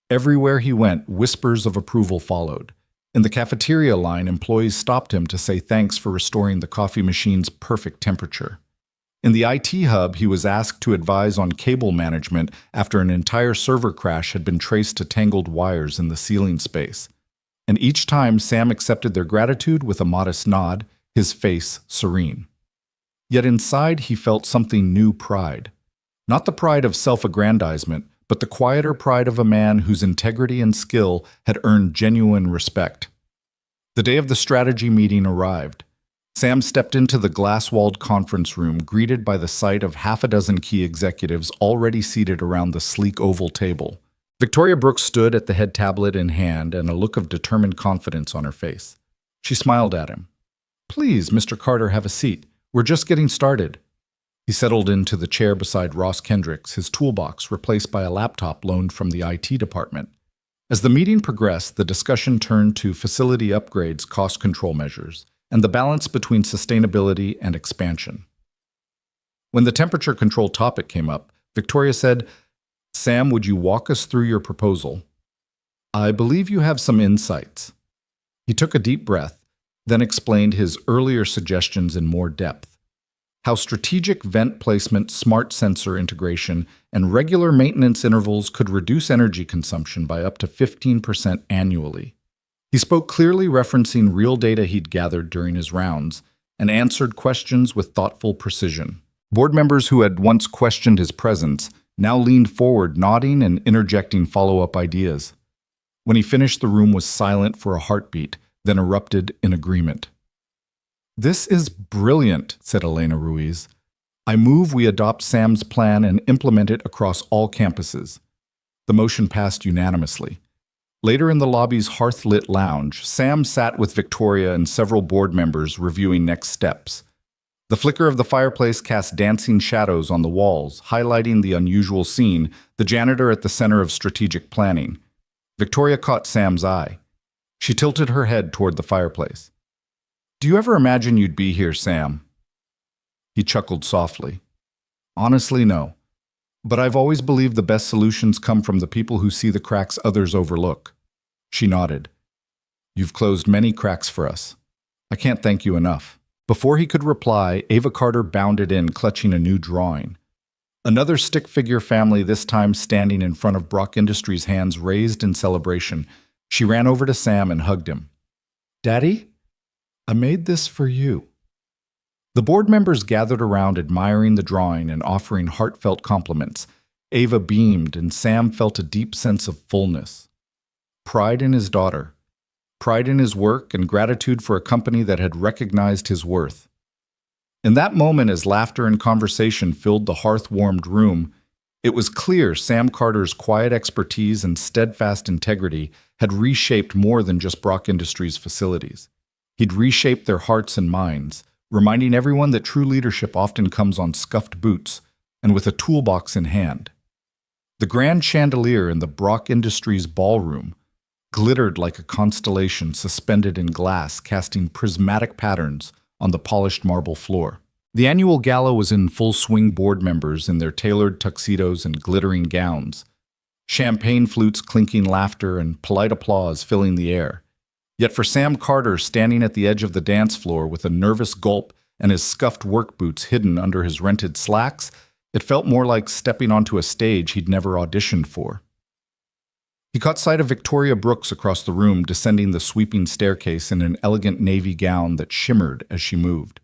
Everywhere he went, whispers of approval followed. In the cafeteria line, employees stopped him to say thanks for restoring the coffee machine's perfect temperature. In the IT hub, he was asked to advise on cable management after an entire server crash had been traced to tangled wires in the ceiling space. And each time, Sam accepted their gratitude with a modest nod, his face serene. Yet inside, he felt something new pride. Not the pride of self-aggrandizement, but the quieter pride of a man whose integrity and skill had earned genuine respect. The day of the strategy meeting arrived. Sam stepped into the glass-walled conference room, greeted by the sight of half a dozen key executives already seated around the sleek oval table. Victoria Brooks stood at the head tablet in hand and a look of determined confidence on her face. She smiled at him. Please, Mr. Carter, have a seat. We're just getting started. He settled into the chair beside Ross Kendricks, his toolbox replaced by a laptop loaned from the IT department. As the meeting progressed, the discussion turned to facility upgrades, cost control measures, and the balance between sustainability and expansion. When the temperature control topic came up, Victoria said, Sam, would you walk us through your proposal? I believe you have some insights. He took a deep breath, then explained his earlier suggestions in more depth. How strategic vent placement, smart sensor integration, and regular maintenance intervals could reduce energy consumption by up to 15% annually. He spoke clearly, referencing real data he'd gathered during his rounds, and answered questions with thoughtful precision. Board members who had once questioned his presence now leaned forward, nodding and interjecting follow-up ideas. When he finished, the room was silent for a heartbeat, then erupted in agreement. "This is brilliant," said Elena Ruiz. "I move we adopt Sam's plan and implement it across all campuses." The motion passed unanimously. Later in the lobby's hearth-lit lounge, Sam sat with Victoria and several board members reviewing next steps. The flicker of the fireplace cast dancing shadows on the walls, highlighting the unusual scene, the janitor at the center of strategic planning. Victoria caught Sam's eye. She tilted her head toward the fireplace. "Do you ever imagine you'd be here, Sam?" He chuckled softly. "Honestly, no. But I've always believed the best solutions come from the people who see the cracks others overlook." She nodded. "You've closed many cracks for us. I can't thank you enough." Before he could reply, Ava Carter bounded in, clutching a new drawing. Another stick figure family, this time standing in front of Brock Industries, hands raised in celebration. She ran over to Sam and hugged him. "Daddy, I made this for you." The board members gathered around, admiring the drawing and offering heartfelt compliments. Ava beamed, and Sam felt a deep sense of fullness. Pride in his daughter, pride in his work, and gratitude for a company that had recognized his worth. In that moment, as laughter and conversation filled the hearth-warmed room, it was clear Sam Carter's quiet expertise and steadfast integrity had reshaped more than just Brock Industries' facilities. He'd reshaped their hearts and minds, reminding everyone that true leadership often comes on scuffed boots and with a toolbox in hand. The grand chandelier in the Brock Industries ballroom glittered like a constellation suspended in glass, casting prismatic patterns on the polished marble floor. The annual gala was in full swing, board members in their tailored tuxedos and glittering gowns. Champagne flutes, clinking laughter, and polite applause filling the air. Yet for Sam Carter, standing at the edge of the dance floor with a nervous gulp and his scuffed work boots hidden under his rented slacks, it felt more like stepping onto a stage he'd never auditioned for. He caught sight of Victoria Brooks across the room, descending the sweeping staircase in an elegant navy gown that shimmered as she moved.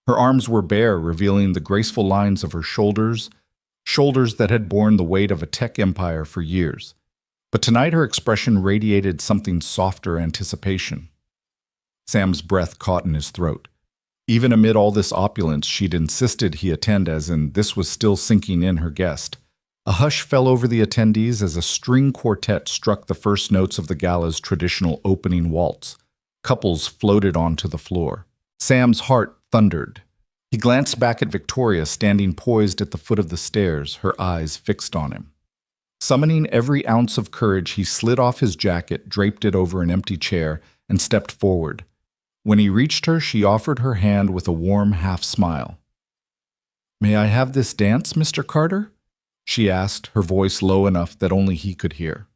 Her arms were bare, revealing the graceful lines of her shoulders that had borne the weight of a tech empire for years. But tonight her expression radiated something softer, anticipation. Sam's breath caught in his throat. Even amid all this opulence, she'd insisted he attend, as in this was still sinking in her guest. A hush fell over the attendees as a string quartet struck the first notes of the gala's traditional opening waltz. Couples floated onto the floor. Sam's heart thundered. He glanced back at Victoria, standing poised at the foot of the stairs, her eyes fixed on him. Summoning every ounce of courage, he slid off his jacket, draped it over an empty chair, and stepped forward. When he reached her, she offered her hand with a warm half-smile. "May I have this dance, Mr. Carter?" she asked, her voice low enough that only he could hear.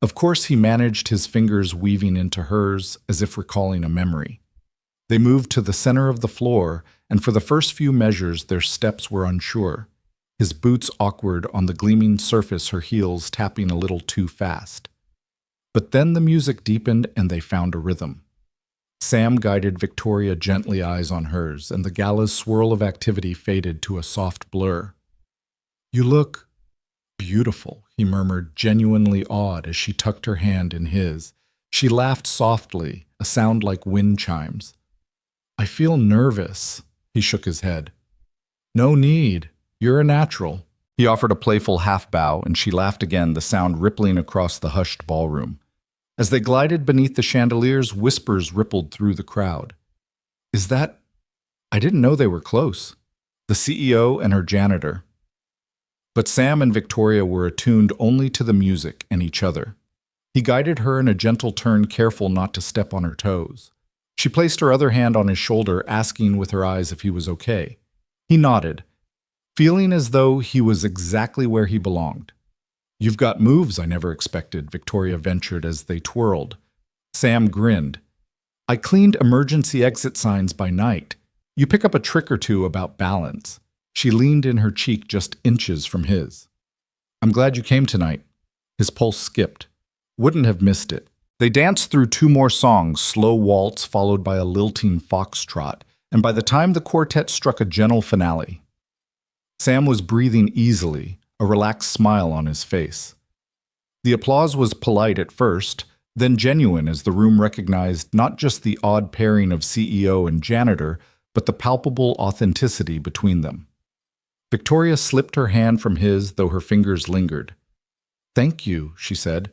Of course, he managed, his fingers weaving into hers as if recalling a memory. They moved to the center of the floor, and for the first few measures their steps were unsure, his boots awkward on the gleaming surface, her heels tapping a little too fast. But then the music deepened and they found a rhythm. Sam guided Victoria gently, eyes on hers, and the gala's swirl of activity faded to a soft blur. "You look beautiful," he murmured, genuinely awed as she tucked her hand in his. She laughed softly, a sound like wind chimes. "I feel nervous," he shook his head. "No need. You're a natural." He offered a playful half-bow, and she laughed again, the sound rippling across the hushed ballroom. As they glided beneath the chandeliers, whispers rippled through the crowd. "Is that... I didn't know they were close." The CEO and her janitor. But Sam and Victoria were attuned only to the music and each other. He guided her in a gentle turn, careful not to step on her toes. She placed her other hand on his shoulder, asking with her eyes if he was okay. He nodded, feeling as though he was exactly where he belonged. "You've got moves I never expected," Victoria ventured as they twirled. Sam grinned. "I cleaned emergency exit signs by night. You pick up a trick or two about balance." She leaned in, her cheek just inches from his. "I'm glad you came tonight." His pulse skipped. Wouldn't have missed it. They danced through 2 more songs, slow waltz followed by a lilting foxtrot, and by the time the quartet struck a gentle finale, Sam was breathing easily, a relaxed smile on his face. The applause was polite at first, then genuine as the room recognized not just the odd pairing of CEO and janitor, but the palpable authenticity between them. Victoria slipped her hand from his, though her fingers lingered. "Thank you," she said,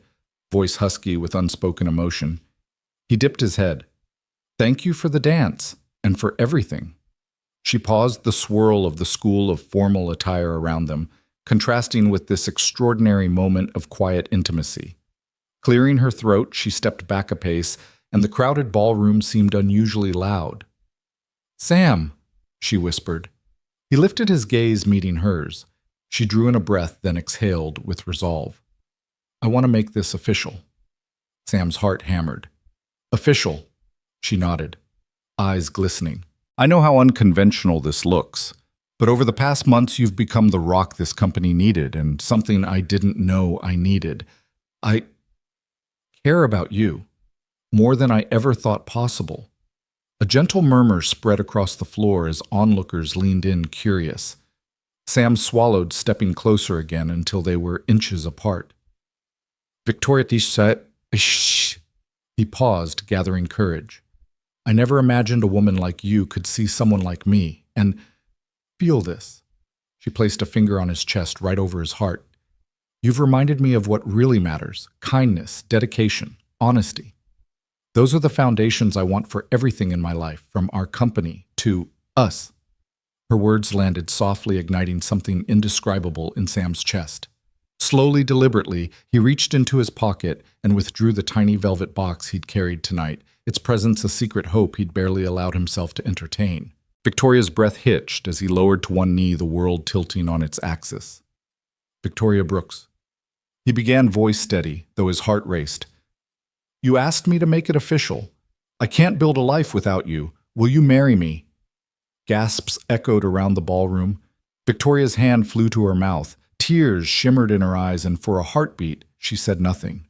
voice husky with unspoken emotion. He dipped his head. "Thank you for the dance, and for everything." She paused the swirl of the school of formal attire around them, contrasting with this extraordinary moment of quiet intimacy. Clearing her throat, she stepped back a pace, and the crowded ballroom seemed unusually loud. "Sam," she whispered. He lifted his gaze, meeting hers. She drew in a breath, then exhaled with resolve. "I want to make this official." Sam's heart hammered. "Official," she nodded, eyes glistening. "I know how unconventional this looks, but over the past months you've become the rock this company needed, and something I didn't know I needed. I care about you, more than I ever thought possible." A gentle murmur spread across the floor as onlookers leaned in, curious. Sam swallowed, stepping closer again until they were inches apart. "Victoria, shh." He paused, gathering courage. "I never imagined a woman like you could see someone like me, and feel this." She placed a finger on his chest right over his heart. "You've reminded me of what really matters: kindness, dedication, honesty. Those are the foundations I want for everything in my life, from our company to us." Her words landed softly, igniting something indescribable in Sam's chest. Slowly, deliberately, he reached into his pocket and withdrew the tiny velvet box he'd carried tonight, its presence a secret hope he'd barely allowed himself to entertain. Victoria's breath hitched as he lowered to one knee, the world tilting on its axis. "Victoria Brooks." He began, voice steady, though his heart raced. "You asked me to make it official. I can't build a life without you. Will you marry me?" Gasps echoed around the ballroom. Victoria's hand flew to her mouth. Tears shimmered in her eyes, and for a heartbeat, she said nothing.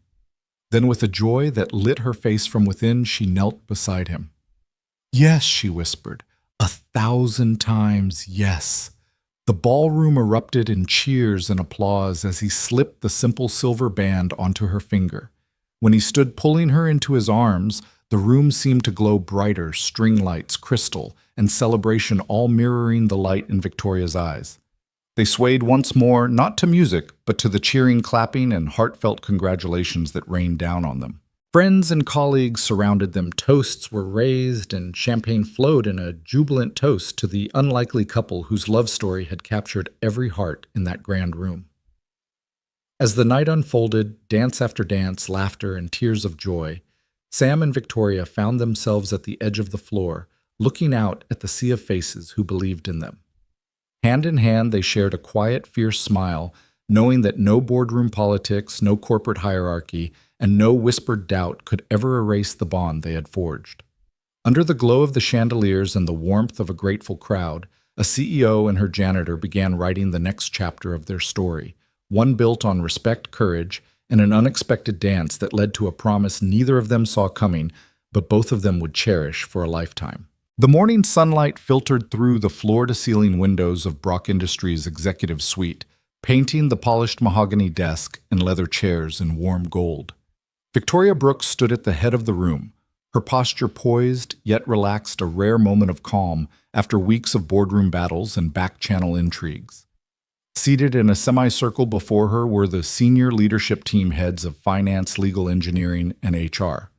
Then, with a joy that lit her face from within, she knelt beside him. "Yes," she whispered. 1,000 times yes." The ballroom erupted in cheers and applause as he slipped the simple silver band onto her finger. When he stood pulling her into his arms, the room seemed to glow brighter, string lights, crystal, and celebration all mirroring the light in Victoria's eyes. They swayed once more, not to music, but to the cheering clapping and heartfelt congratulations that rained down on them. Friends and colleagues surrounded them, toasts were raised, and champagne flowed in a jubilant toast to the unlikely couple whose love story had captured every heart in that grand room. As the night unfolded, dance after dance, laughter, and tears of joy, Sam and Victoria found themselves at the edge of the floor, looking out at the sea of faces who believed in them. Hand in hand, they shared a quiet, fierce smile, knowing that no boardroom politics, no corporate hierarchy, and no whispered doubt could ever erase the bond they had forged. Under the glow of the chandeliers and the warmth of a grateful crowd, a CEO and her janitor began writing the next chapter of their story, one built on respect, courage, and an unexpected dance that led to a promise neither of them saw coming, but both of them would cherish for a lifetime. The morning sunlight filtered through the floor-to-ceiling windows of Brock Industries' executive suite, painting the polished mahogany desk and leather chairs in warm gold. Victoria Brooks stood at the head of the room, her posture poised yet relaxed, a rare moment of calm after weeks of boardroom battles and back-channel intrigues. Seated in a semicircle before her were the senior leadership team heads of finance, legal engineering, and HR.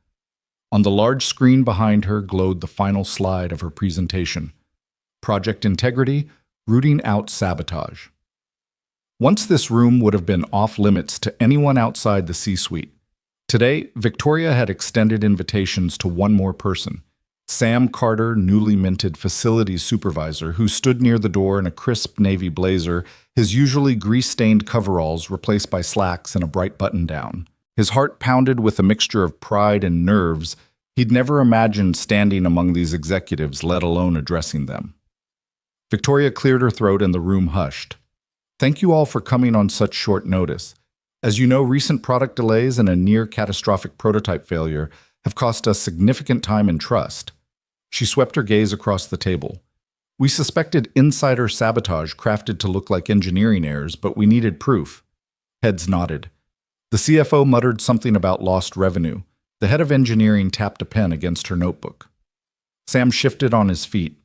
On the large screen behind her glowed the final slide of her presentation: Project Integrity, Rooting Out Sabotage. Once this room would have been off-limits to anyone outside the C-suite. Today, Victoria had extended invitations to one more person: Sam Carter, newly minted facilities supervisor, who stood near the door in a crisp navy blazer, his usually grease-stained coveralls replaced by slacks and a bright button-down. His heart pounded with a mixture of pride and nerves. He'd never imagined standing among these executives, let alone addressing them. Victoria cleared her throat and the room hushed. "Thank you all for coming on such short notice. As you know, recent product delays and a near-catastrophic prototype failure have cost us significant time and trust." She swept her gaze across the table. We suspected insider sabotage crafted to look like engineering errors, but we needed proof. Heads nodded. The CFO muttered something about lost revenue. The head of engineering tapped a pen against her notebook. Sam shifted on his feet.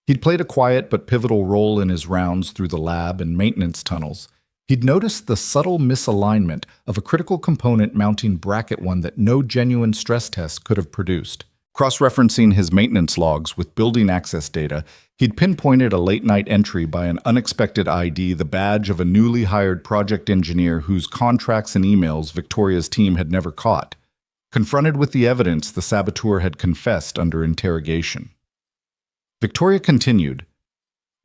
He'd played a quiet but pivotal role in his rounds through the lab and maintenance tunnels. He'd noticed the subtle misalignment of a critical component mounting bracket one that no genuine stress test could have produced. Cross-referencing his maintenance logs with building access data, he'd pinpointed a late-night entry by an unexpected ID, the badge of a newly hired project engineer whose contracts and emails Victoria's team had never caught. Confronted with the evidence, the saboteur had confessed under interrogation. Victoria continued,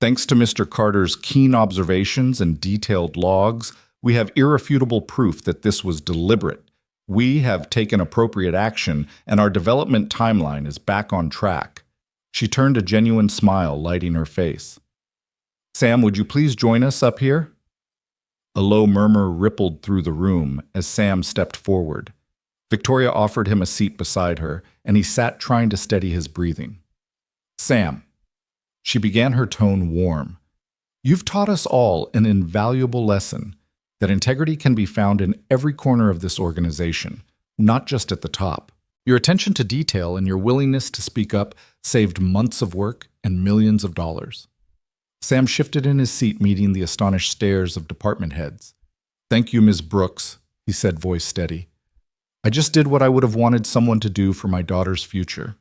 "Thanks to Mr. Carter's keen observations and detailed logs, we have irrefutable proof that this was deliberate. We have taken appropriate action, and our development timeline is back on track." She turned a genuine smile lighting her face. "Sam, would you please join us up here?" A low murmur rippled through the room as Sam stepped forward. Victoria offered him a seat beside her, and he sat trying to steady his breathing. "Sam," she began, her tone warm, "you've taught us all an invaluable lesson, that integrity can be found in every corner of this organization, not just at the top. Your attention to detail and your willingness to speak up saved months of work and millions of dollars." Sam shifted in his seat, meeting the astonished stares of department heads. "Thank you, Ms. Brooks," he said, voice steady. "I just did what I would have wanted someone to do for my daughter's future."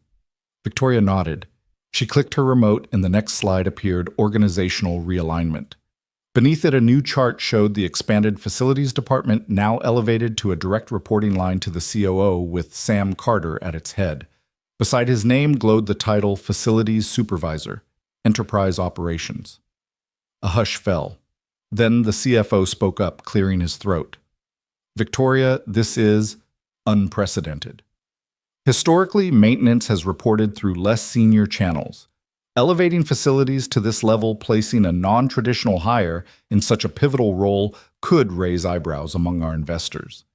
Victoria nodded. She clicked her remote, and the next slide appeared: organizational realignment. Beneath it, a new chart showed the expanded facilities department, now elevated to a direct reporting line to the COO, with Sam Carter at its head. Beside his name glowed the title Facilities Supervisor, Enterprise Operations. A hush fell. Then the CFO spoke up, clearing his throat. "Victoria, this is unprecedented. Historically, maintenance has reported through less senior channels. Elevating facilities to this level, placing a non-traditional hire in such a pivotal role, could raise eyebrows among our investors."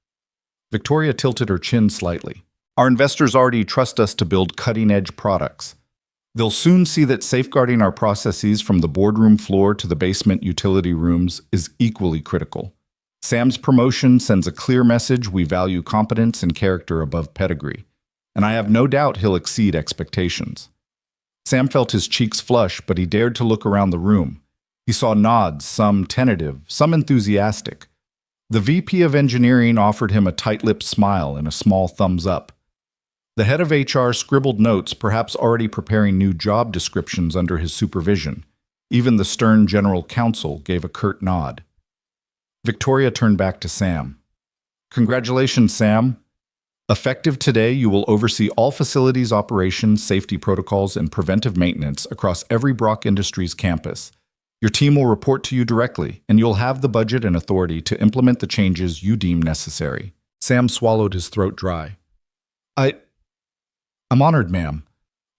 Victoria tilted her chin slightly. "Our investors already trust us to build cutting-edge products. They'll soon see that safeguarding our processes from the boardroom floor to the basement utility rooms is equally critical. Sam's promotion sends a clear message: we value competence and character above pedigree, and I have no doubt he'll exceed expectations." Sam felt his cheeks flush, but he dared to look around the room. He saw nods, some tentative, some enthusiastic. The VP of Engineering offered him a tight-lipped smile and a small thumbs up. The head of HR scribbled notes, perhaps already preparing new job descriptions under his supervision. Even the stern general counsel gave a curt nod. Victoria turned back to Sam. "Congratulations, Sam. Effective today, you will oversee all facilities operations, safety protocols, and preventive maintenance across every Brock Industries campus. Your team will report to you directly, and you'll have the budget and authority to implement the changes you deem necessary." Sam swallowed his throat dry. I'm honored, ma'am.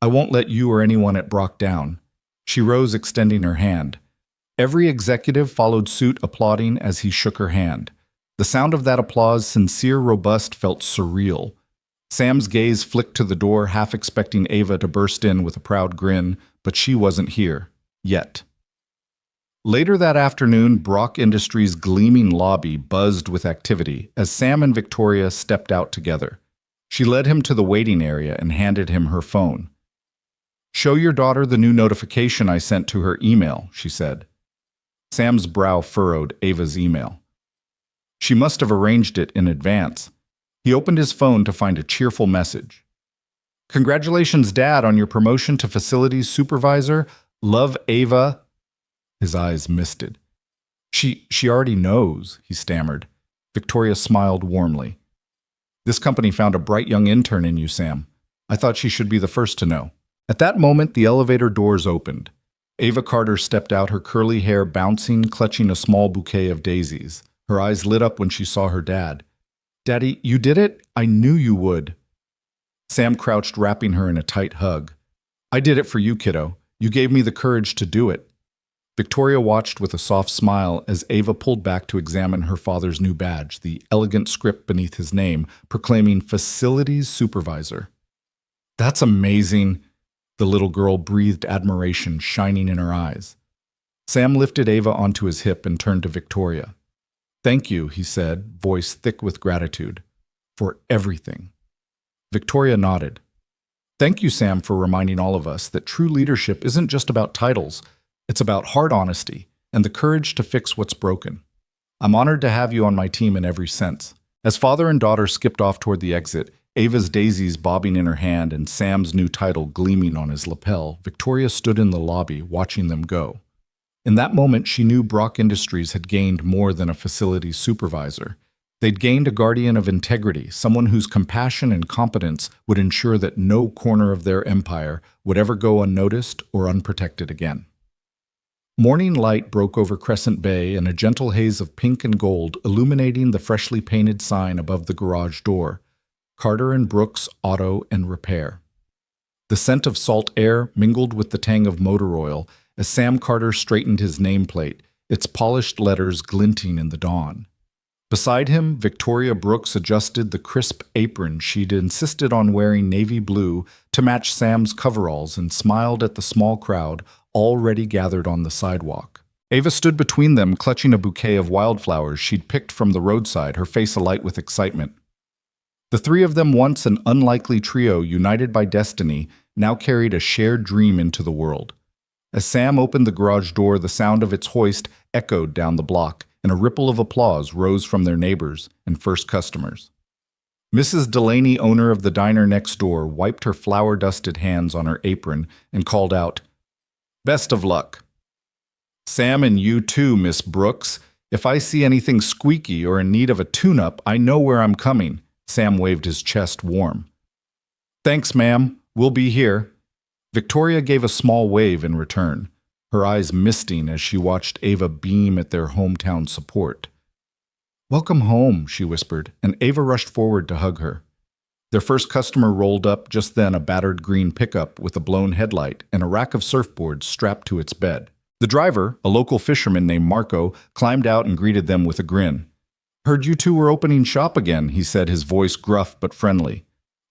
I won't let you or anyone at Brock down." She rose, extending her hand. Every executive followed suit, applauding as he shook her hand. The sound of that applause, sincere, robust, felt surreal. Sam's gaze flicked to the door, half expecting Ava to burst in with a proud grin, but she wasn't here. Yet. Later that afternoon, Brock Industries' gleaming lobby buzzed with activity as Sam and Victoria stepped out together. She led him to the waiting area and handed him her phone. "Show your daughter the new notification I sent to her email," she said. Sam's brow furrowed Ava's email. She must have arranged it in advance. He opened his phone to find a cheerful message. "Congratulations, Dad, on your promotion to facilities supervisor. Love, Ava." His eyes misted. She already knows," he stammered. Victoria smiled warmly. "This company found a bright young intern in you, Sam. I thought she should be the first to know." At that moment, the elevator doors opened. Ava Carter stepped out, her curly hair bouncing, clutching a small bouquet of daisies. Her eyes lit up when she saw her dad. "Daddy, you did it? I knew you would." Sam crouched, wrapping her in a tight hug. "I did it for you, kiddo. You gave me the courage to do it." Victoria watched with a soft smile as Ava pulled back to examine her father's new badge, the elegant script beneath his name, proclaiming Facilities Supervisor. "That's amazing. The little girl breathed admiration shining in her eyes. Sam lifted Ava onto his hip and turned to Victoria. "Thank you," he said, voice thick with gratitude, "for everything." Victoria nodded. "Thank you, Sam, for reminding all of us that true leadership isn't just about titles. It's about hard honesty and the courage to fix what's broken. I'm honored to have you on my team in every sense." As father and daughter skipped off toward the exit, Ava's daisies bobbing in her hand and Sam's new title gleaming on his lapel, Victoria stood in the lobby watching them go. In that moment, she knew Brock Industries had gained more than a facility supervisor. They'd gained a guardian of integrity, someone whose compassion and competence would ensure that no corner of their empire would ever go unnoticed or unprotected again. Morning light broke over Crescent Bay in a gentle haze of pink and gold, illuminating the freshly painted sign above the garage door, Carter and Brooks Auto and Repair. The scent of salt air mingled with the tang of motor oil as Sam Carter straightened his nameplate, its polished letters glinting in the dawn. Beside him, Victoria Brooks adjusted the crisp apron she'd insisted on wearing navy blue to match Sam's coveralls and smiled at the small crowd already gathered on the sidewalk. Ava stood between them, clutching a bouquet of wildflowers she'd picked from the roadside, her face alight with excitement. The three of them, once an unlikely trio united by destiny, now carried a shared dream into the world. As Sam opened the garage door, the sound of its hoist echoed down the block, and a ripple of applause rose from their neighbors and first customers. Mrs. Delaney, owner of the diner next door, wiped her flour-dusted hands on her apron and called out, "Best of luck." "Sam, and you too, Miss Brooks. If I see anything squeaky or in need of a tune-up, I know where I'm coming." Sam waved his chest warm. "Thanks, ma'am. We'll be here." Victoria gave a small wave in return, her eyes misting as she watched Ava beam at their hometown support. "Welcome home," she whispered, and Ava rushed forward to hug her. Their first customer rolled up just then, a battered green pickup with a blown headlight and a rack of surfboards strapped to its bed. The driver, a local fisherman named Marco, climbed out and greeted them with a grin. "Heard you two were opening shop again," he said, his voice gruff but friendly.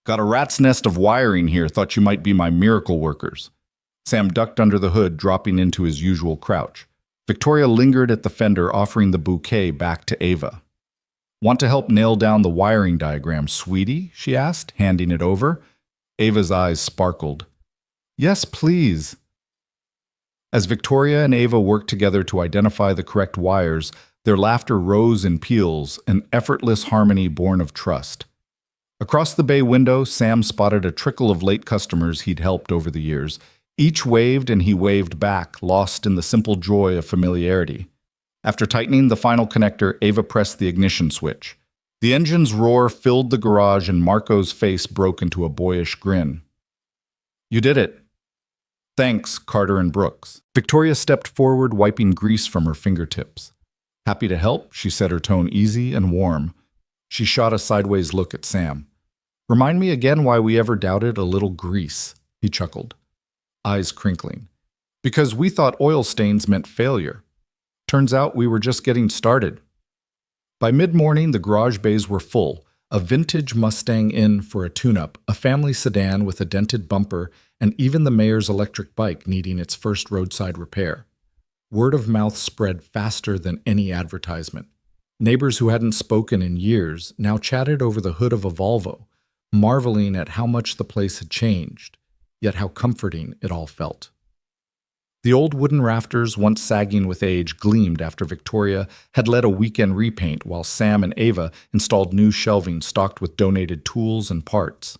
"Got a rat's nest of wiring here, thought you might be my miracle workers." Sam ducked under the hood, dropping into his usual crouch. Victoria lingered at the fender, offering the bouquet back to Ava. "Want to help nail down the wiring diagram, sweetie?" she asked, handing it over. Ava's eyes sparkled. "Yes, please." As Victoria and Ava worked together to identify the correct wires, their laughter rose in peals, an effortless harmony born of trust. Across the bay window, Sam spotted a trickle of late customers he'd helped over the years. Each waved and he waved back, lost in the simple joy of familiarity. After tightening the final connector, Ava pressed the ignition switch. The engine's roar filled the garage and Marco's face broke into a boyish grin. "You did it." "Thanks, Carter and Brooks." Victoria stepped forward, wiping grease from her fingertips. "Happy to help," she said, her tone easy and warm. She shot a sideways look at Sam. "Remind me again why we ever doubted a little grease," he chuckled, eyes crinkling. "Because we thought oil stains meant failure. Turns out we were just getting started." By mid-morning, the garage bays were full. A vintage Mustang in for a tune-up, a family sedan with a dented bumper, and even the mayor's electric bike needing its first roadside repair. Word of mouth spread faster than any advertisement. Neighbors who hadn't spoken in years now chatted over the hood of a Volvo, marveling at how much the place had changed, yet how comforting it all felt. The old wooden rafters, once sagging with age, gleamed after Victoria had led a weekend repaint while Sam and Ava installed new shelving stocked with donated tools and parts.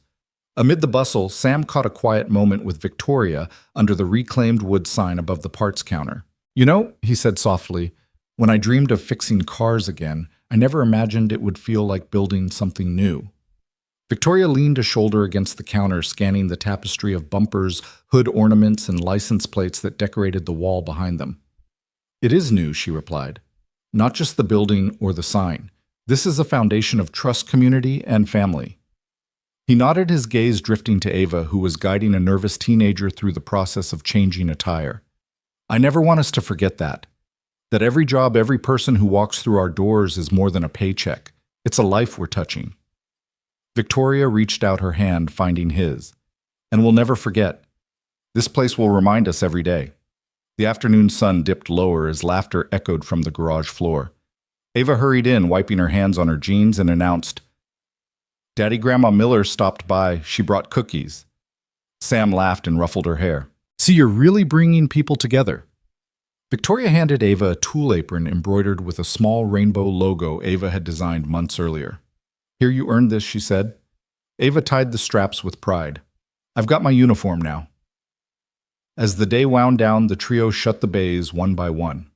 Amid the bustle, Sam caught a quiet moment with Victoria under the reclaimed wood sign above the parts counter. "You know," he said softly, "when I dreamed of fixing cars again, I never imagined it would feel like building something new." Victoria leaned a shoulder against the counter, scanning the tapestry of bumpers, hood ornaments, and license plates that decorated the wall behind them. "It is new," she replied. "Not just the building or the sign. This is a foundation of trust, community, and family." He nodded, his gaze drifting to Ava, who was guiding a nervous teenager through the process of changing a tire. "I never want us to forget that every job, every person who walks through our doors is more than a paycheck. It's a life we're touching." Victoria reached out her hand, finding his. "And we'll never forget. This place will remind us every day. The afternoon sun dipped lower as laughter echoed from the garage floor. Ava hurried in, wiping her hands on her jeans, and announced, "Daddy Grandma Miller stopped by. She brought cookies." Sam laughed and ruffled her hair. "See, you're really bringing people together." Victoria handed Ava a tool apron embroidered with a small rainbow logo Ava had designed months earlier. "Here, you earned this," she said. Ava tied the straps with pride. "I've got my uniform now." As the day wound down, the trio shut the bays one by one.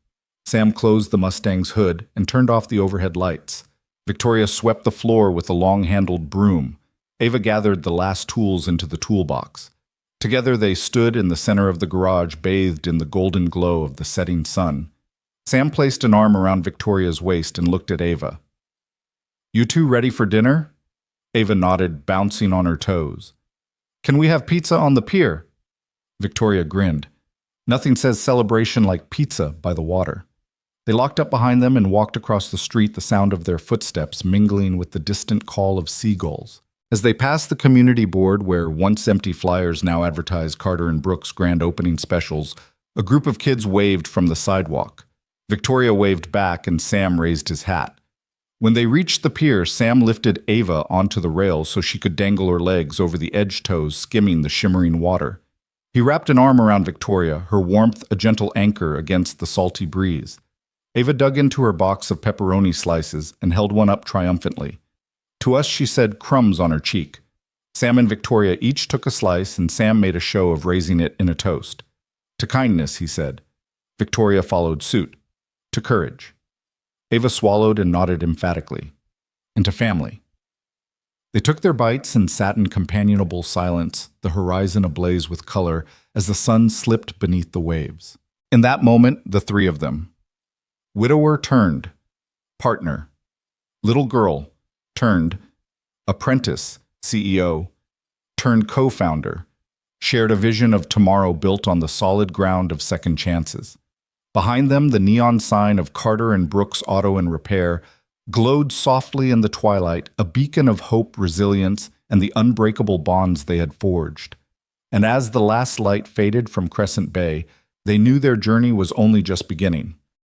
Sam closed the Mustang's hood and turned off the overhead lights. Victoria swept the floor with a long-handled broom. Ava gathered the last tools into the toolbox. Together they stood in the center of the garage, bathed in the golden glow of the setting sun. Sam placed an arm around Victoria's waist and looked at Ava. "You two ready for dinner?" Ava nodded, bouncing on her toes. "Can we have pizza on the pier?" Victoria grinned. Nothing says celebration like pizza by the water. They locked up behind them and walked across the street, the sound of their footsteps mingling with the distant call of seagulls. As they passed the community board where once empty flyers now advertised Carter and Brooks' grand opening specials, a group of kids waved from the sidewalk. Victoria waved back and Sam raised his hat. When they reached the pier, Sam lifted Ava onto the rail so she could dangle her legs over the edge toes, skimming the shimmering water. He wrapped an arm around Victoria, her warmth a gentle anchor against the salty breeze. Ava dug into her box of pepperoni slices and held one up triumphantly. To us, she said, crumbs on her cheek. Sam and Victoria each took a slice, and Sam made a show of raising it in a toast. "To kindness," he said. Victoria followed suit. "To courage." Ava swallowed and nodded emphatically. "And to family." They took their bites and sat in companionable silence, the horizon ablaze with color as the sun slipped beneath the waves. In that moment, the three of them. Widower turned. Partner. Little girl. Turned. Apprentice. CEO. Turned co-founder. Shared a vision of tomorrow built on the solid ground of second chances. Behind them, the neon sign of Carter and Brooks Auto and Repair glowed softly in the twilight, a beacon of hope, resilience, and the unbreakable bonds they had forged. And as the last light faded from Crescent Bay, they knew their journey was only just beginning.